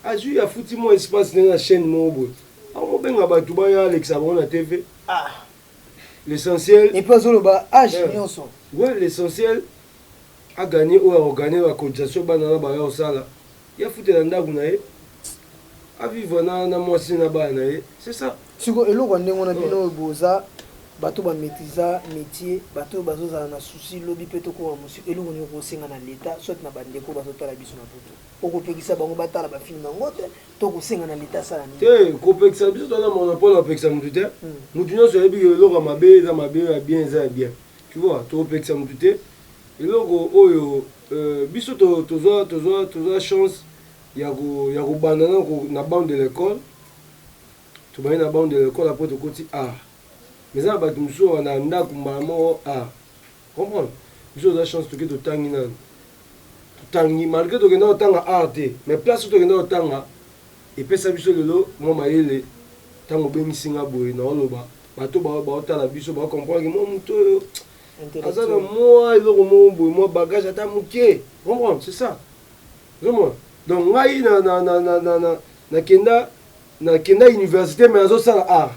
azwi afuti mwa espace ndenge na chaîne moko boye amobenga bato baya alekisa bango na tv l'essentiel et pas oloba age nyonso ouais l'essentiel a gagné ou a gagné la cotisation bana na ba osala ya futela ndako na ye a vivre na mwasi na ba na ye c'est ça siko eloko ndenge na bino boza bato ba maîtriser métier bato bazozala na souci lobi pe to ko musique eloko ni ko senga na l'état soit na bandeko bazotala biso na poto okopekisa bango batala ba film yango te to ko senga na l'état sala ni te kopekisa biso to na monopole opekisa mutu te mutu nyonso yebi eloko mabe za mabe ya bien za bien tu vois to opekisa mutu te eloko oyo biso toza chance ya kobanda na bande de l'école tobayi na bande de l'école après tokoti art mais eza na bato mosusu na ndako mbala moko art comprendre biso oza chance toke totangi nani totangi malgré tokenda kotanga art te mais place tokenda kotanga epesa biso lelo mwa mayele ntango obengisinga boye na oloba bato baotala biso bacomprendre mwa motu oyo aza na mwa eloko moko boye mwa bagage ata moke comprendre c'est ça vraiment donc ngai nakenda université mais azosala art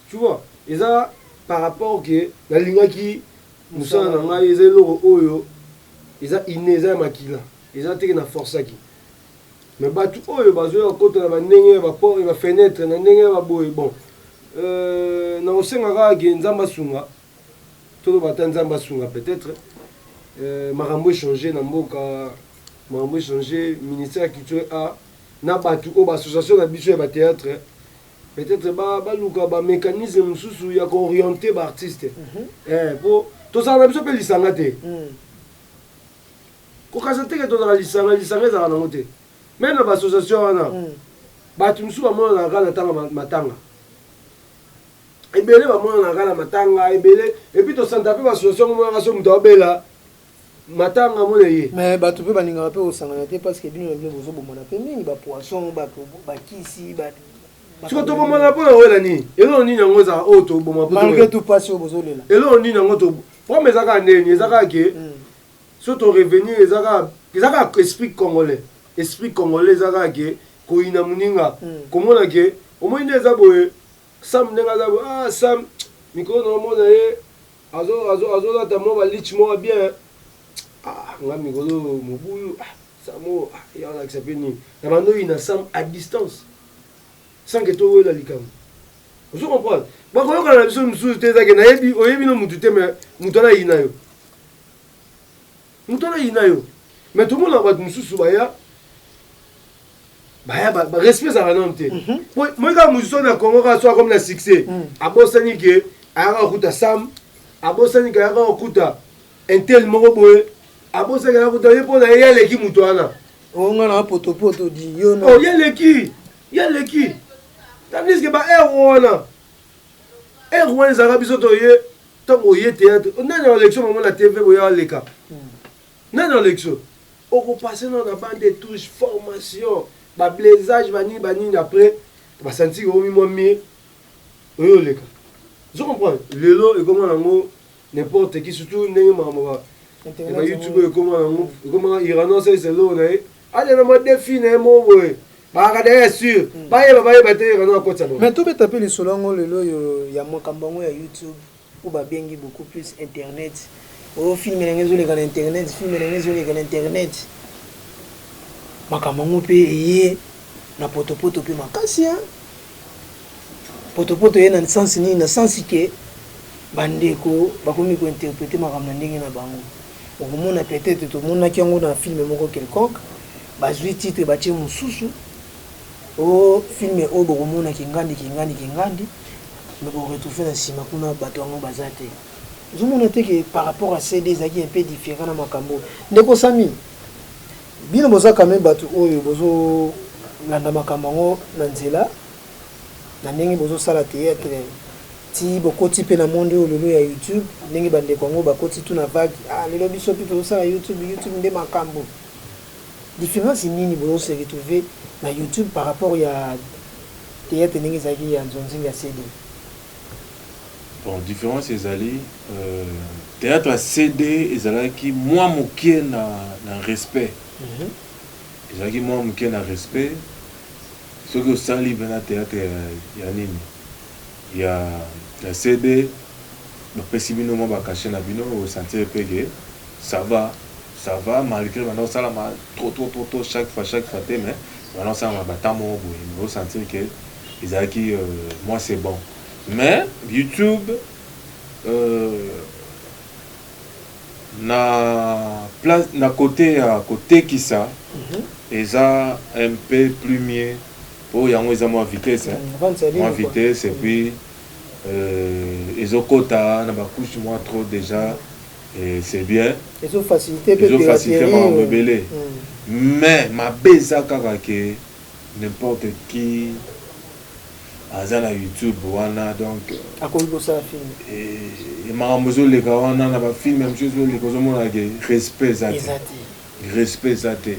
tu vois eza par rapport ke nalingaki mosala na ngai eza eloko oyo eza ine eza ya makila eza teke na forçaki mais bato oyo bazoya kota na bandenge ya baport ya bafenetre na ndenge ya baboye bon na kosenga kaka ke nzambe asunga toloba ata nzambe asunga peut-être makambo échange na mboka makambo échange ministère ya culture a na bato oyo baassociation na biso ya bathéâtre peut-être baluka bamécanisme mosusu ya kooriente baartiste po tozala na biso mpe lisanga te kokasa teke tozala lisanga ezala nango te même na baassociation wana bato mosusu bamonana kaka na ntanga matanga ebele bamonana kaka na matanga ebele epuis tosanta mpe baassociation monaka so moto abela matanga mona ye mais bato mpe balingaka mpe kosangana te parce que bino na bino bozobomana mpe mingi bapoisson bakisi siko tobomana mpona koyela nini eloko nini yango ezaka oyo toboma malgré tout pasi oyo bozolela eloko nini yango problème eza kaka ndeni eza kaka ke so torevenir eza kaka esprit congolais eza kaka ke koyina moninga komona ke omoi nde eza boye sam ndenge aza boye sam mikolo na omona ye azolata mwa baliche moko bien nga mikolo mobuyu samo yaolakisa mpe nini na bando oyina sam à distance sans que toyela likambo ozo comprendre bakoyokana na biso mosusu te ezake oyebi no mutu te mais mutu ana yina yo mais tomona bato mosusu baya respect ezalaka nano te moi kaka musicien na congo kaka soa comme na succès abosani ke ayaka kokuta sam abosani ke ayaka kokuta intel moko boye abosani ke ayaka kokuta ye mpona ye yaleki mutu wana onga na potopoto di yo yaleki tandis ke baere wana ezalaka biso toye ntango oye théâtre nani ya élection mamo na tv boya aleka nani ya élection okopase nao na bande de touche formation bablaisage banini après basanti omi mwa mire oyo oleka zo comprendre lelo ekomana yango n'importe qui surtout ndenge makambo bayoutube oyo ekomana yango ekomana irano seselo na ye alena mwa défi na ye mo boye bakaka derrière sûr bayeba te irano akotisa bo mais tobeta mpe lisolo yango lelo oyo ya makambo yango ya youtube po babengi beaucoup plus internet oyo filme ndenge ezoleka na internet filme ndenge ezoleka na internet makambo yango mpe eye na potopoto mpe makasi potopoto ye na sensi nini na sensi ke bandeko bakomi kointerprete makambo na ndenge na bango okomona peut-être tomonaki yango na filme moko quelconque bazwi titre batie mosusu oh film o bokomona kingandi mais bon retrouver na sima kuna bato ngo bazate je mona te que par rapport à CD zaki un peu différent na makambo ndeko Sami bino boza quand même bato oyo bozo landa makambo ngo na nzela na ndenge bozo sala théâtre ti bokoti pe na monde oyo lelo ya YouTube ndenge bandeko ngo bakoti tu na vague lelo biso pe bozo sala YouTube nde makambo différence nini bozo se retrouver na YouTube par rapport ya théâtre ndenge zaki ya nzonzi ya CD. Bon, différence ezali théâtre à CD ezalaki moi mokie na respect. Ezalaki moi mokie na respect. Ce que osali bena théâtre ya nini ya CD bapesi bino mwa bakache na bino osentir pe ke ça va malgré maintenant osala ma trop chaque fois te mais maintenant osala ma bata moko boye mais osentir ke ezalaki moi c'est bon. Mais YouTube na place na côté qui ça eza un peu plus mieux pour yango eza moins vitesse et puis ezokota na ba couche moins trop déjà et c'est bien ils ont facilité ma rebelle mais ma beza kaka que n'importe qui aza na YouTube wana donc akoliko ça film et makambozo leka wana na ba film même chose le kozomona ke respect zate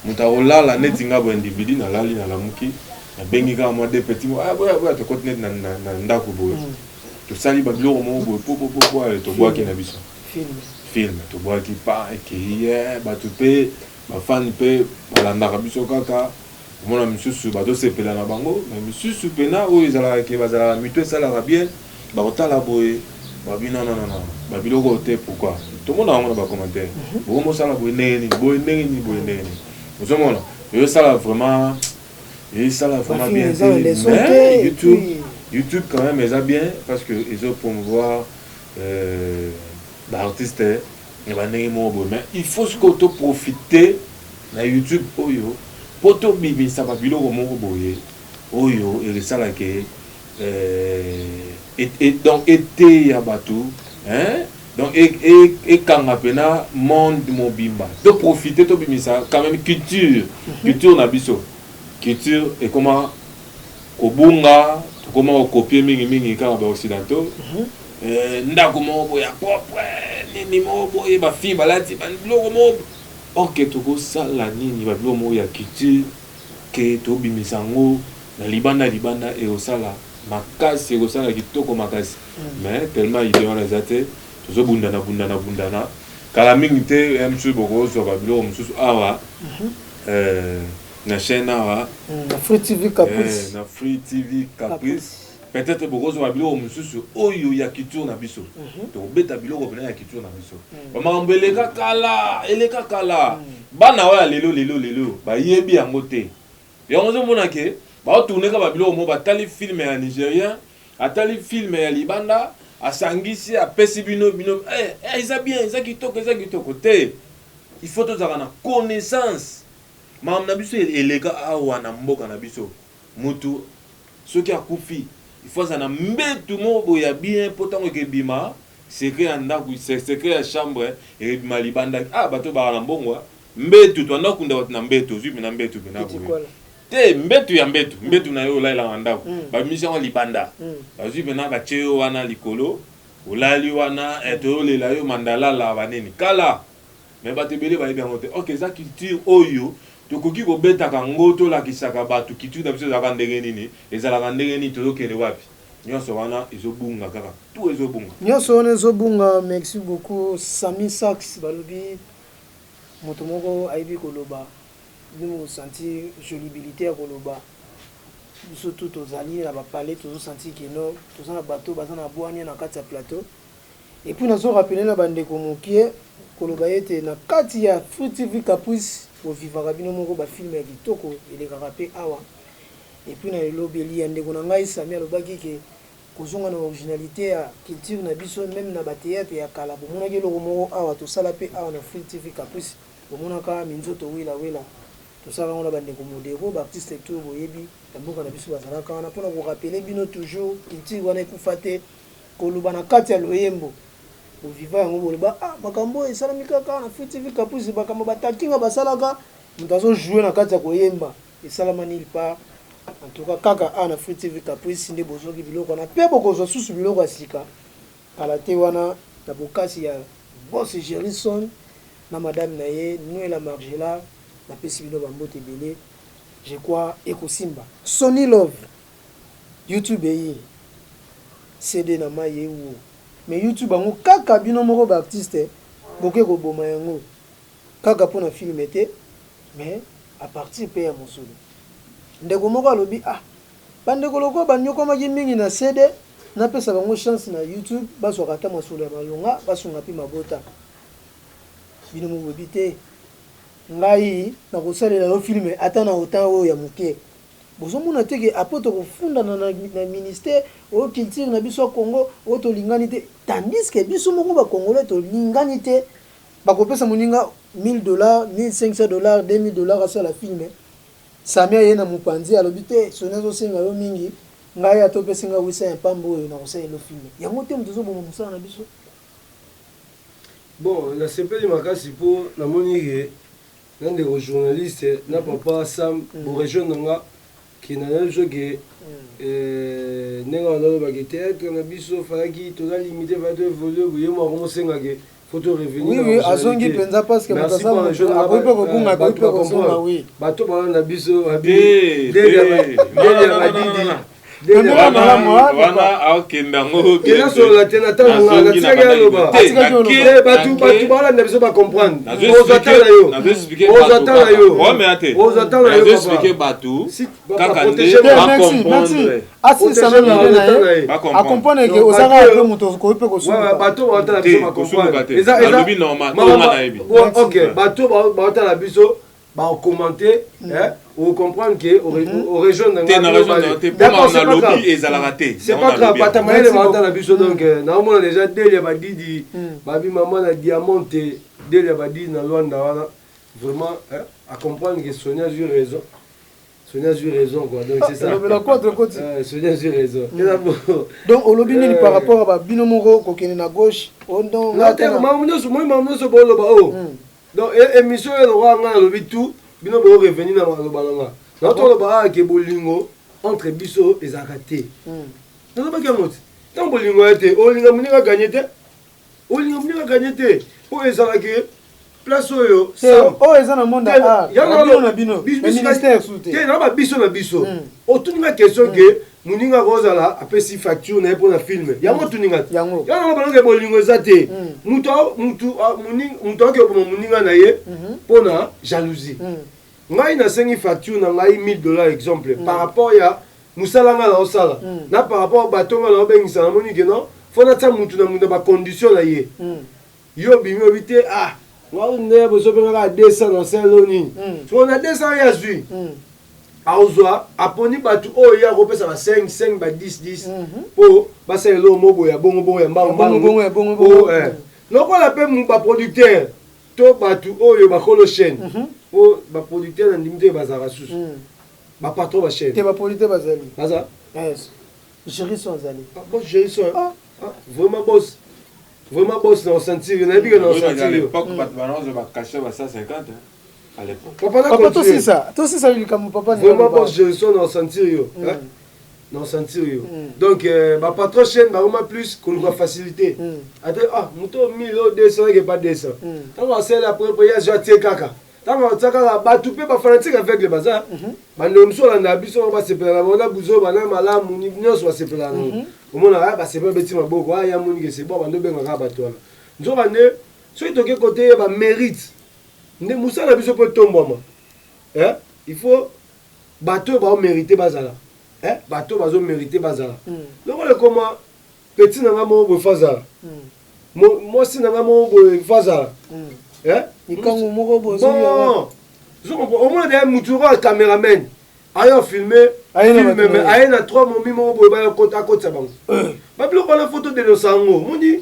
mutarolala netinga bo individu na lali na lamuki na bengi ka mo de petit mo boya to continue na ndako bo to sali ba biloko mo bo po to boa ki na biso film to boa ki pa ki hier ba to pe ba fan pe balanda biso kaka mona misusu bato sepela na bango mais misusu pena oyo ezalaka ke bazala mito esalaka bien bakotala boye babi non ba biloko te pourquoi tout le monde a un commentaire beaucoup mosala boye ndenge nini ozomona yo sala vraiment bien mais YouTube quand même eza bien parce que ils ont promouvoir l'artiste et ba ndenge mo boye mais il faut surtout profiter na YouTube oyo poto bibi ça va biloko moko boye oyo elisala ke et donc été ya batou hein donc et kanga pena monde mobimba de profiter to bimisa quand même culture na biso culture et comment kobunga comment copier mingi kanga ba occidentaux ndako moko ya propre nini moko boye ba fi balati ba biloko moko ok toko sala nini ba biloko moko ya culture ke to bimisango na libanda et osala makasi osala kitoko makasi mais tellement idée on les a te tozo bundana kala mingi te msu boko so ba biloko msusu awa na chaîne awa na Free TV Caprice na Free TV Caprice peut-être boko so ba biloko msusu oyo ya culture na biso to beta biloko pena ya culture na biso ba mambeleka kala bana wa lelo ba yebi yango te yango zo mona ke ba tourner ka ba biloko mo ba tali film ya nigérien atali film ya libanda asangisi apesi bino eza bien eza kitoko te il faut to zaka na connaissance mam na biso eleka awa na mboka na biso mutu soki akufi il faut ça na mbetu mo boya bien potango ke bima secret ya ndaku secret ya chambre et malibanda bato ba na mbongo mbetu to ndakunda wat na mbetu zubi na mbetu bina boye te mbetu na yo laila ndako ba mission libanda bazwi bena ba cheo wana likolo olali wana eto lela yo mandala la baneni kala mais batebele ba yebi ngote OK za culture oyo tokoki ko beta ka ngoto la kisaka batu culture na biso za ka ndenge nini ezala ndenge nini tozokele wapi nyonso wana ezobunga kaka tout ezobunga nyonso wana ezobunga. Merci beaucoup Sami Sax balobi moto moko aibi koloba nous sentir jolibilité à koloba surtout aux alliés là va parler toujours sentir que non tous na bateau bazana boania na kati ya plateau et puis nous rappeler na bande komokie koloba ete na kati ya Free TV Caprice au vivra bino moko ba film ya kitoko ele rapé awa et puis na lobeli ya ndeko na ngai Sami alobaki ke kozonga na originalité ya culture na biso même na ba théâtre ya kala bomona ke loko moko awa to sala pe awa na Free TV Caprice bomona ka minzoto wela tosala on a bandeko modero baartiste tout boyebi tamboka na biso bazalaka wana mpona korapele bino toujours culture wana ekufa te koloba na kati ya loyembo boviva yango boloba makambo esalami kaka na Free TV Caprice makambo batakinga basalaka moto azojoue na kati ya koyemba esalama nil part en tout cas kaka na Free TV Caprice nde bozwaki biloko wana mpe bokozwa susu biloko ya sika kala te wana na bokasi ya boss Gerison na madame na ye Noëlla Margela na pesi bino bambote ebele je crois ekosimba Sony Love YouTube eyi CD na ma ye wo mais YouTube ango kaka bino moko ba artiste boke ko boma yango kaka pona film ete mais à partir pe ya mosolo ndeko moko alobi bandeko loko banyoko maki mingi na CD na pesa bango chance na YouTube baso kata masolo ya malonga baso ngapi mabota bino moko bite ngai na kosalela yo film ata na autant o ya muke bozomona teke apoto kofunda na ministère o culture na biso Congo o to lingani te tandis que biso moko ba congolais to lingani te bakopesa moninga $1000 $1500 $2000 asa la film samia ye na mupanzi alobi te sonezo senga yo mingi ngai atopesa nga wisa ya pambo na kosalela lo film yango te mtozo bomo musala na biso bon la sepeli makasi po na monige nande ko journaliste na papa Sam bo rejoindre nga qui n'a pas joué que n'enga dans le baguette on a biso faki to la limité va de voler oui moi commencer ngake photo revenir oui azongi penza parce que merci pour le jeune après ko kunga ba ko oui bato ba na biso abi dele wana aokembango kena sur la tenata na tsaka loba batu bala na biso ba comprendre ozatala yo expliquer batu kaka nde ba comprendre asi sana na a comprendre que ozaka ko muto ko pe ko suka bato ba otala biso ba comprendre eza normal to mana yebi OK bato ba otala biso ba commenter on comprendre que on rejoindre na lobby et la raté c'est pas grave pata maele dans la biso donc na on a déjà délé ba didi babi maman na diamante délé ba didi na Luanda wana vraiment à comprendre que Sonia a eu raison quoi donc c'est ça Sonia a eu raison donc au lobby ni par rapport à bino moko ko kene na gauche on donc là mamuno so bolo ba donc émission elle aura nga lobby tout bino bo revenir na balanga na to ba ke bolingo entre biso et zakaté na ba ke mot tant bolingo ete olinga muninga gagner te o ezala ke place oyo o ezana monde na bino ministère soute te na ba biso o tuninga question que muninga kozala apesi facture na pour na film yango tuninga yango balonge bolingo ezate muto ke muninga na ye pona jalousie ngai na sengi facture na ngai $1000 exemple par rapport ya musalanga na osala na par rapport batonga na obengisa na moni ke non fona tsa mutu na munda ba condition na ye yo bimi bité ngao ne bozo benga 200 na seloni so na 200 ya zui auzwa aponi batu o ya kopesa ba 5 ba 10 po basa elo mobo ya bongo ya mbango loko la pe mu ba producteur to batu oyo ba kolo chaîne po ba producteur na ndimite bazara susu ba patron ba chaîne te ba producteur bazali baza yes Gerison zali boss Gerison vraiment boss dans sentir na biga dans sentir l'époque balance ba cacher ba 150 à l'époque papa to ça lui comme papa vraiment boss Gerison dans sentir yo non sentir yo donc ba patron chaîne ba vraiment plus qu'on va faciliter muto 1000 200 que pas 200 tant on sait la première je tie kaka tant on tsaka ba tout pe ba fanatique avec le bazar ba nomso la na biso ba sepela ba na buzo ba na malamu ni nyonso ba sepela no omona ba sepela beti maboko ya moni que c'est bon ba ndo benga ka bato wana nzo ba ne so itoke côté ba mérite nde musala biso pe tomboma il faut bato ba mériter bazala bato bazo mériter bazala donc le comment petit na ngamo bo fazala moi si na ngamo bo fazala ikango moko bozo au moins des mutura cameraman ayo filmer aye na 3 momi moko boye baya akotisa bango babiloko wana photo dénonce yango mondi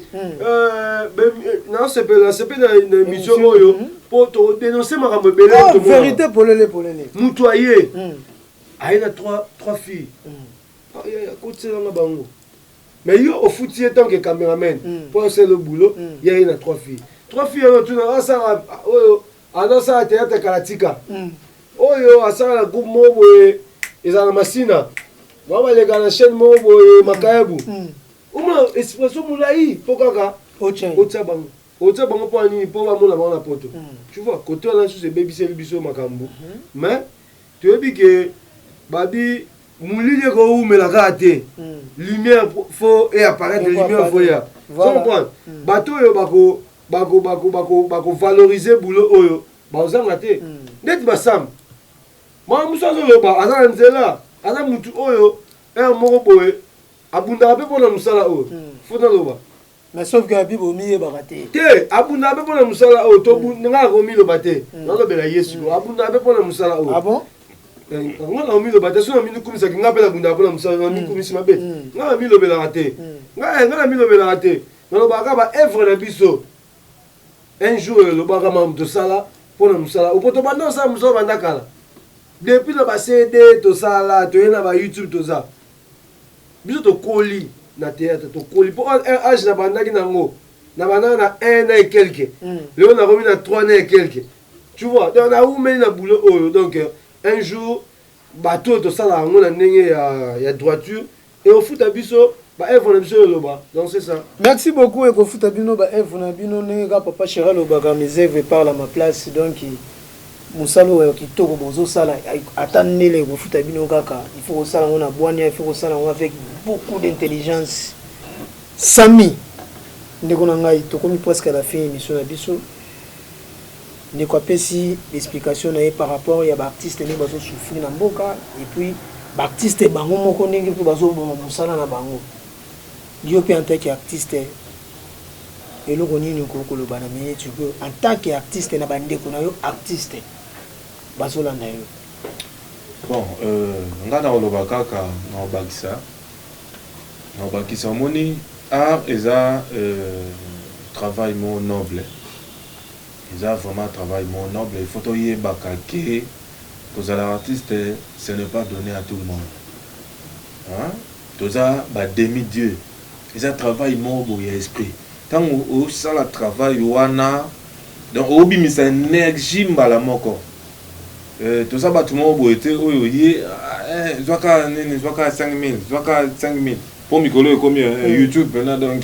nasepela na émission oyo mpo todénonce makambo ebele vérité polele mutu aye na 3 filles akotiselanga bango mais yo ofuti ye tant que cameraman mpo osala le boulot ye na 3 filles 3 filles oyo tuna asala oyo azosala théâtre kalatika oyo asala groupe moko boye ezala na masina babaleka na chaîne moko boye makayabu omona expression molai mpo kaka otia bango mpo anini mpo bamona bango na poto tu vois côté wana susu ebebiseli biso makambo mais toyebi ke babi molili ekoumela kaka te lumière fo apparaître lumière fo ya comprendre bato oyo bakovalorize boulot oyo baozanga te ndeti basamba mwana mosu azoloba aza na nzela aza mutu oyo moko boye abundaka mpe mpona mosala oyo fo naloba mais sauf que bible omiyebaka te te abundaka mpe mpona mosala oyo nga nakomiloba te nalobela yesu abundaka mpe mpona mosala oyo abon nga na omiloba te so na minikumisaki nga mpe nabundaka mpona mosala na mikumisi mabe nga na milobelaka te nga na milobelaka te nalobaka baevre na biso un jour elobaka mamu tosala mpona mosala opo tobanda osala mosala banda kala depuis na bacd tosala toye na bayoutube toza biso tokoli na théâtre tokoli mpo age na bandaki nango na bandaka na 1 an et quelque lelo nakomi na 3 ans et quelque tu vois donc naumeli na boulot oyo donc un jour bato tosala yango na ndenge ya droiture et ofuta biso baevre na biso yoloba donc c'est ça merci beaucoup ekofuta bino baevre na bino ndenge ka papa chéri alobaka mes œuvres parlent à ma place donc mosala oyo kitoko bozosala ata ndele ekofuta bino kaka il faut kosala yango na bwania il faut kosala yango avec beaucoup d'intelligence sami ndeko na ngai tokomi presque à la fin émission na biso ndeko apesi l'explication na ye par rapport ya baartiste ndenge bazosouffrir na mboka et puis baartiste bango moko ndenge mpe bazoboma mosala na bango yo mpe en tant qu'artiste eloko nini okoloba na meye tu peux en tant qu'artiste na bandeko na yo artiste bazolanda yo bon nga na oloba kaka na obakisa omoni art eza travail mo noble eza vraiment travail mo noble il faut toyebaka ke kozala artiste ce n'est pas donné à tout le monde toza demi-dieu eza travail mo boya esprit ntango osala travail wana donc obimisa énergie mbala moko toza bato moko boye te oyo ye zwaka 5000 mpo mikolo ekomi youtube mpena donc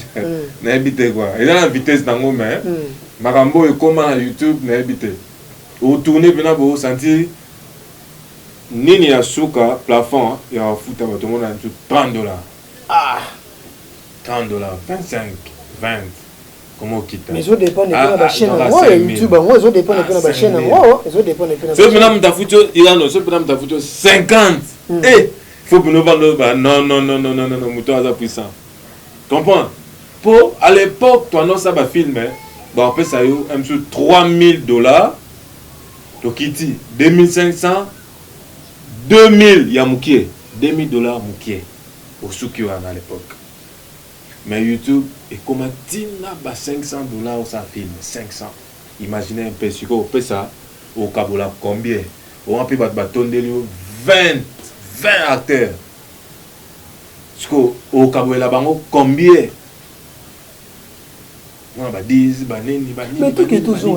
nayebi te kua eza na vitesse nango mais makambo oyo ekoma na youtube nayebi te otourne mpena bosentir nini ya suka plafond ya bafuta bato mona ntu $30 $30 25 20 comment okita mais ça dépend de la chaîne en YouTube moi ça dépend de la chaîne en ça dépend de la chaîne c'est maintenant mtafuto irano c'est maintenant mtafuto 50 et faut que nous vendre non muto aza puissant comprends pour à l'époque toi non ça va filmer bon après ça yo un peu $3000 to kiti 2500 2000 ya mukie $2000 mukie au suki à l'époque. Mais YouTube est comme un tina $500 ça film 500. Imaginez un peu si on fait ça au Kabola combien on a pu battre 20 acteurs. Au Kabola bango combien mais tout que tout ça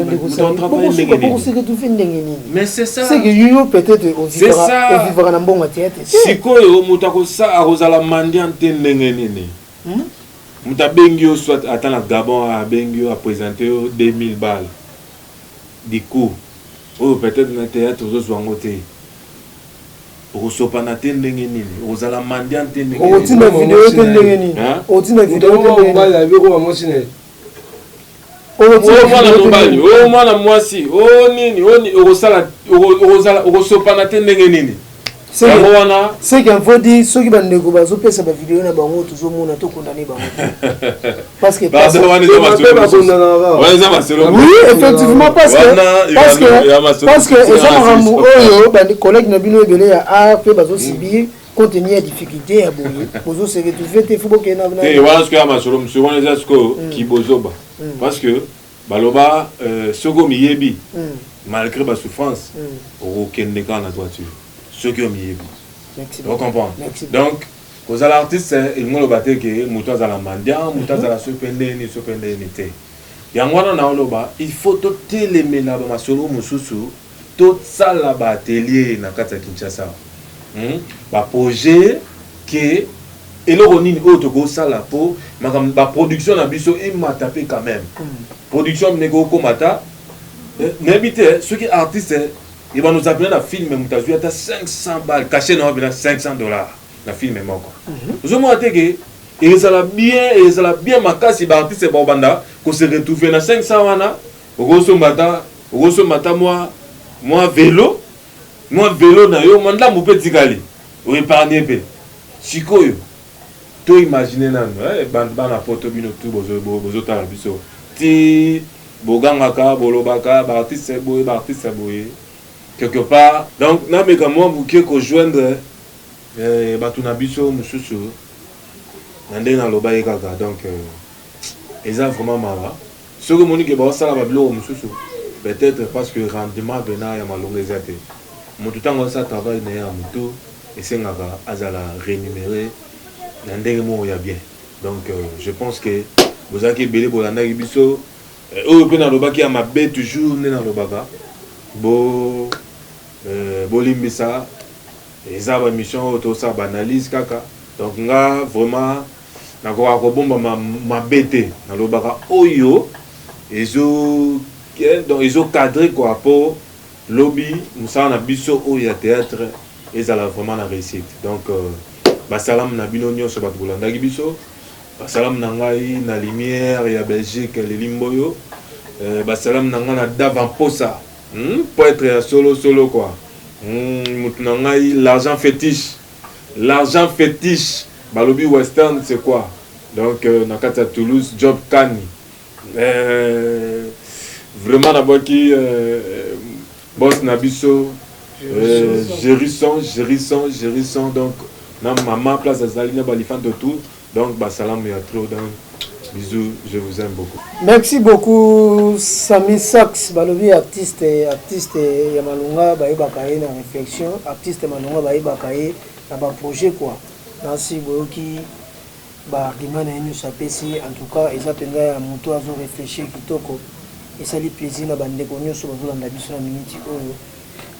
mais c'est ça c'est que yo peut-être au vivra na bon théâtre sikoyo mutako sa arozala mandiante ndenge nini mutabengi soit ata na Gabon a bengi a présenter 2000 balles du coup ou peut-être na théâtre ozozwango te okosopa na te ndenge nini ozala mandiante ndenge nini otina vidéo te ndenge nini otina vidéo te ndenge nini mwana mwasi nini okosopana te ndenge nini wana c'est qu'il faut dire soki bandeko bazopesa bavideo na bango tozomona tokondane bango parce que oui effectivement parce que eza makambo oyo bandi collègue na bino ebele ya art mpe bazosibir contenir la difficulté à boyer. Bozo se retrouver te faut que na na. Et voilà ce que ma solo monsieur on est ce que qui bozoba. Parce que baloba soko miyebi malgré ma souffrance au kende quand na toiture. Ce que miyebi. Merci. Vous comprenez. Donc aux artistes ils m'ont le batté que muto za la mandia, muto za la sopende ni te. Yangwana na oloba il faut to telemena ba masolo mususu tout ça là ba atelier na kata Kinshasa. Ba projet que eloko nini auto go sala po ba production na biso et mataper quand même. Production nego ko mata n'habite ceux qui artistes ils vont nous appeler na film mutazu ata 500 balles caché na bina $500 na film moko. Vous mo ateke et ça la bien makasi ba artiste ba banda ko se retrouver na 500 wana ogoso mata moi vélo na yo manda mo petit gali o épargner pe sikoyo to imaginer nan bana photo bino tout bozo tala biso ti bogangaka bolobaka ba artiste boye quelque part donc na meka moi bouquet ko joindre batu na biso mususu nande na loba kaka donc eza vraiment mala ce que monique ba sala ba bilo mususu peut-être parce que rendement bena ya malonga ezate mutu tango sa travail na ya mutu esengaka azala rémunéré nande mo ya bien donc je pense que vous avez belé bolanda biso o pe na loba ki ya mabe toujours ne na lobaka bo limbisa eza ba mission to sa banalise kaka donc nga vraiment na ko bomba ma bête na lobaka oyo donc ils ont cadré quoi pour lobby nous na biso oyo théâtre ezala vraiment la réussite donc basalam na bino nyonso ba bolanda biso basalam na ngai na lumière ya Belgique les limboyo basalam na nga na davamposa pour être solo quoi mutu na ngai l'argent fétiche balobi western c'est quoi donc na kata Toulouse Job Kani vraiment na boki boss na biso Gérisson donc na maman place azalina balifante tout donc basalam ya trop donc bisous, je vous aime beaucoup. Merci beaucoup Sami Sax balobi artiste ya malunga ba bakaye na réflexion artiste malunga ba bakaye na ba projet quoi. Merci boki ba argument na ñu sapesi en tout cas eza penza ya moto azo réfléchir kitoko et ça lui plaisir na bande ko nyonso bazolanda biso na minute oyo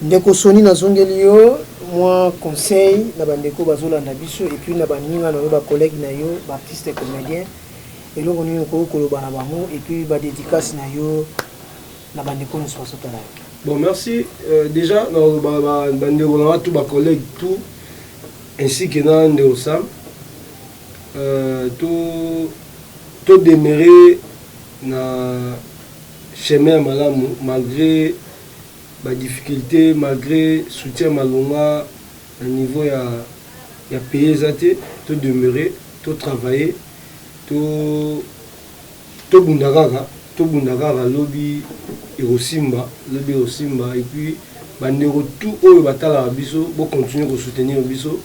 ndeko soni na zongeli yo moi conseil na bande ko bazolanda biso et puis na baninga na ba collègue na yo ba artiste comédien et là on est encore koloba na bango et puis ba dédicace na yo na bande ko nyonso bazotala. Bon merci déjà na bande ko na tout ba collègue tout ainsi que na ndeo Sam tout demeurer na chemin malamu malgré ba difficulté malgré soutien malonga à niveau ya payer zate tout demeurer tout travailler tout bundagara lobby erosimba et puis bandeko tout oyo batala biso bo continuer ko soutenir biso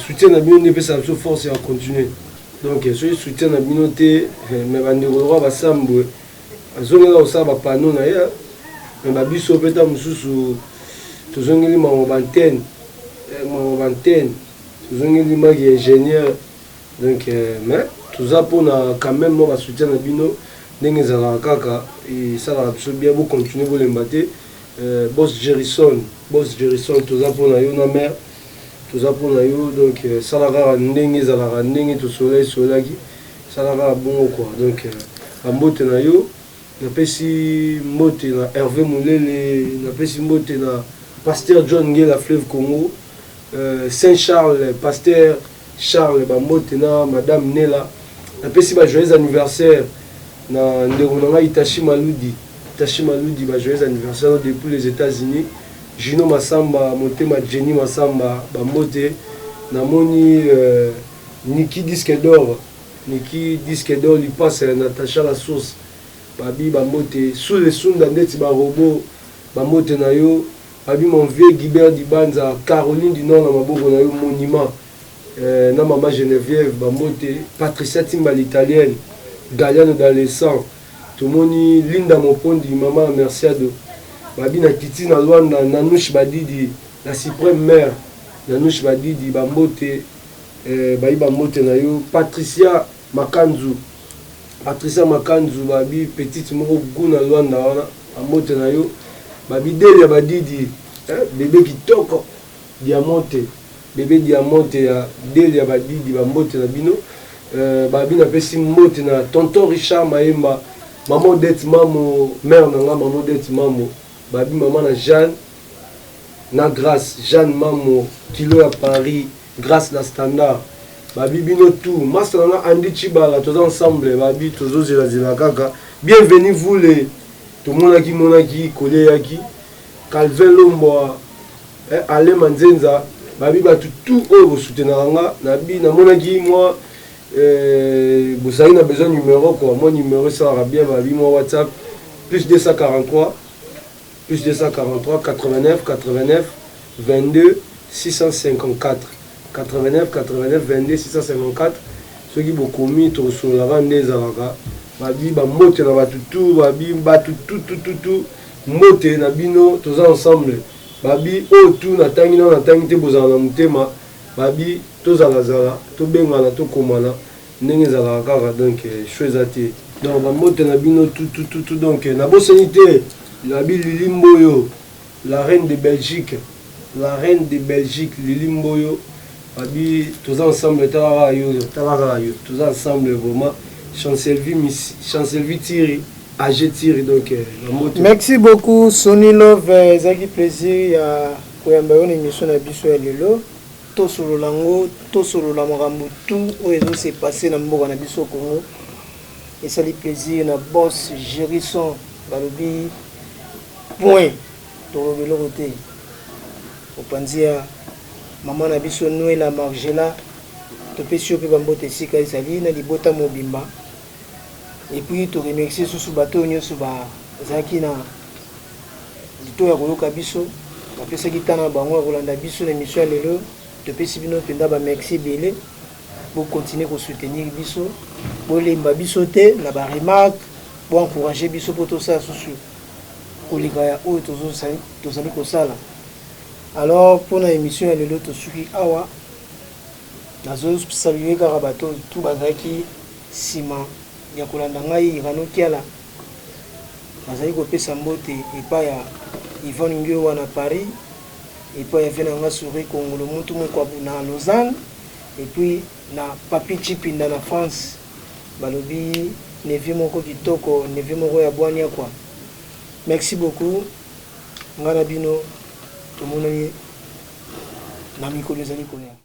soutien na bino ne peut ça force à continuer donc ce soutien na bino te mais bandeko roi basambo azongela osaba ba panneau na ya mais babiso peta mususu tozongeli mangantene tozongeli magi ingénieur donc mais tout ça pour na quand même mo ba soutien na bino ndenge za kaka et ça va biso bien bo continuer bo lembate boss Gerison tout ça pour na yo na mère tout ça pour na yo donc ça la ndenge za la ndenge to soleil solaki ça la bon quoi donc ambote na yo na pesi mote na Hervé Moulele na pesi mote na pasteur John Ngela Fleuve Congo Saint-Charles pasteur Charles ba mote na madame Nela na pesi ba joyeux anniversaire na ndeko na Itachi Maludi ba joyeux anniversaire depuis les États-Unis Gino Masamba motema Jenny Masamba ba mote na moni Niki disque d'or lui passe Natacha la source babi bamote sous les sunda ndeti ba robot bamote na yo babi mon vieux Guibert Dibanza, Caroline du Nord, na maboko na yo monument, na maman Geneviève, Bambote, Patricia Timba l'italienne, Galiano d'Alessandre, tout le monde, Linda Mopondi, maman Merciado, babi na Titi na Luanda, Nanouche Badidi, la suprême mère, Nanouche Badidi, Bambote, babi Bambote na yo, Patricia Makanzu, babi petite moko guna Luanda wana, Bambote na yo, babi Delia Badidi, bébé kitoko, Diamonte, bébé Diamonte ya Delia Badidi, Bambote na bino, babi na pesi mbote na tonton Richard Maemba, maman d'être mamo, mère nanga maman d'être mamo, babi maman na Jeanne, na Grâce, Jeanne mamo, kilo à Paris, Grâce la standard, babi bino tout, master nanga Andy Chibala, tous ensemble, babi tous zela kaka, bienvenue vous les, tout le monde qui monaki, collé yaki, Calvin Lomboa, Ale Manzenza, babi batu tout au soutenanga, nabi na monaki moi. Vous avez besoin de numéro quoi. Mon numéro ça va bien, mon WhatsApp plus 243 89 22 654 89 22 654. Ceux qui ont commis tout sur la vente des avocats, babi ba mote na batu tout, babi batu tout mote na bino tous ensemble. Babi o tout na tangi te bozana mutema. Babi tous à la zala, tout bengana, tout komana, n'engez à la gara donc chose à te. Donc la motte na bino tout donc na bonne sanité, la bi Lili Mboyo, la reine de Belgique, Lili Mboyo, babi tous ensemble tous ensemble vraiment Chancelvi Thierry, AG Thierry donc la motte. Merci beaucoup Sony Love, zaki plaisir ya koyamba une émission na biso ya lelo. Tout sur le lango, tout sur le marambo, tout où s'est passé dans le monde na biso Congo. Et ça lui plaisir na boss Gérisson, balobi point to le côté. Au panzia maman na biso Noël la Margela, to pesio pe bambote sika ezali na libota mobimba. Et puis to remercier sous bateau nyoso ba zaki na lito ya koloka biso, ka pesa kitana bango kolanda biso na émission ya lelo. Depuis si bino penda ba merci belé pour continuer à soutenir biso pour les biso te na ba remarque pour encourager biso pour tout ça sous oligaya o tozali ko sala. Alors pour la émission ya lelo to suki awa nazo saluer karabato tout bazaki sima ya kolanda ngai rano kiala nazali ko pesa mbote epa ya Yvonne Ngyo wana Paris. Et puis il y avait un sourire congolais à Lausanne et puis na Papi Chipinda na France balobi nevi moko kitoko nevi moko ya bwania quoi. Merci beaucoup ngana bino to monani na mikolo ezali koya.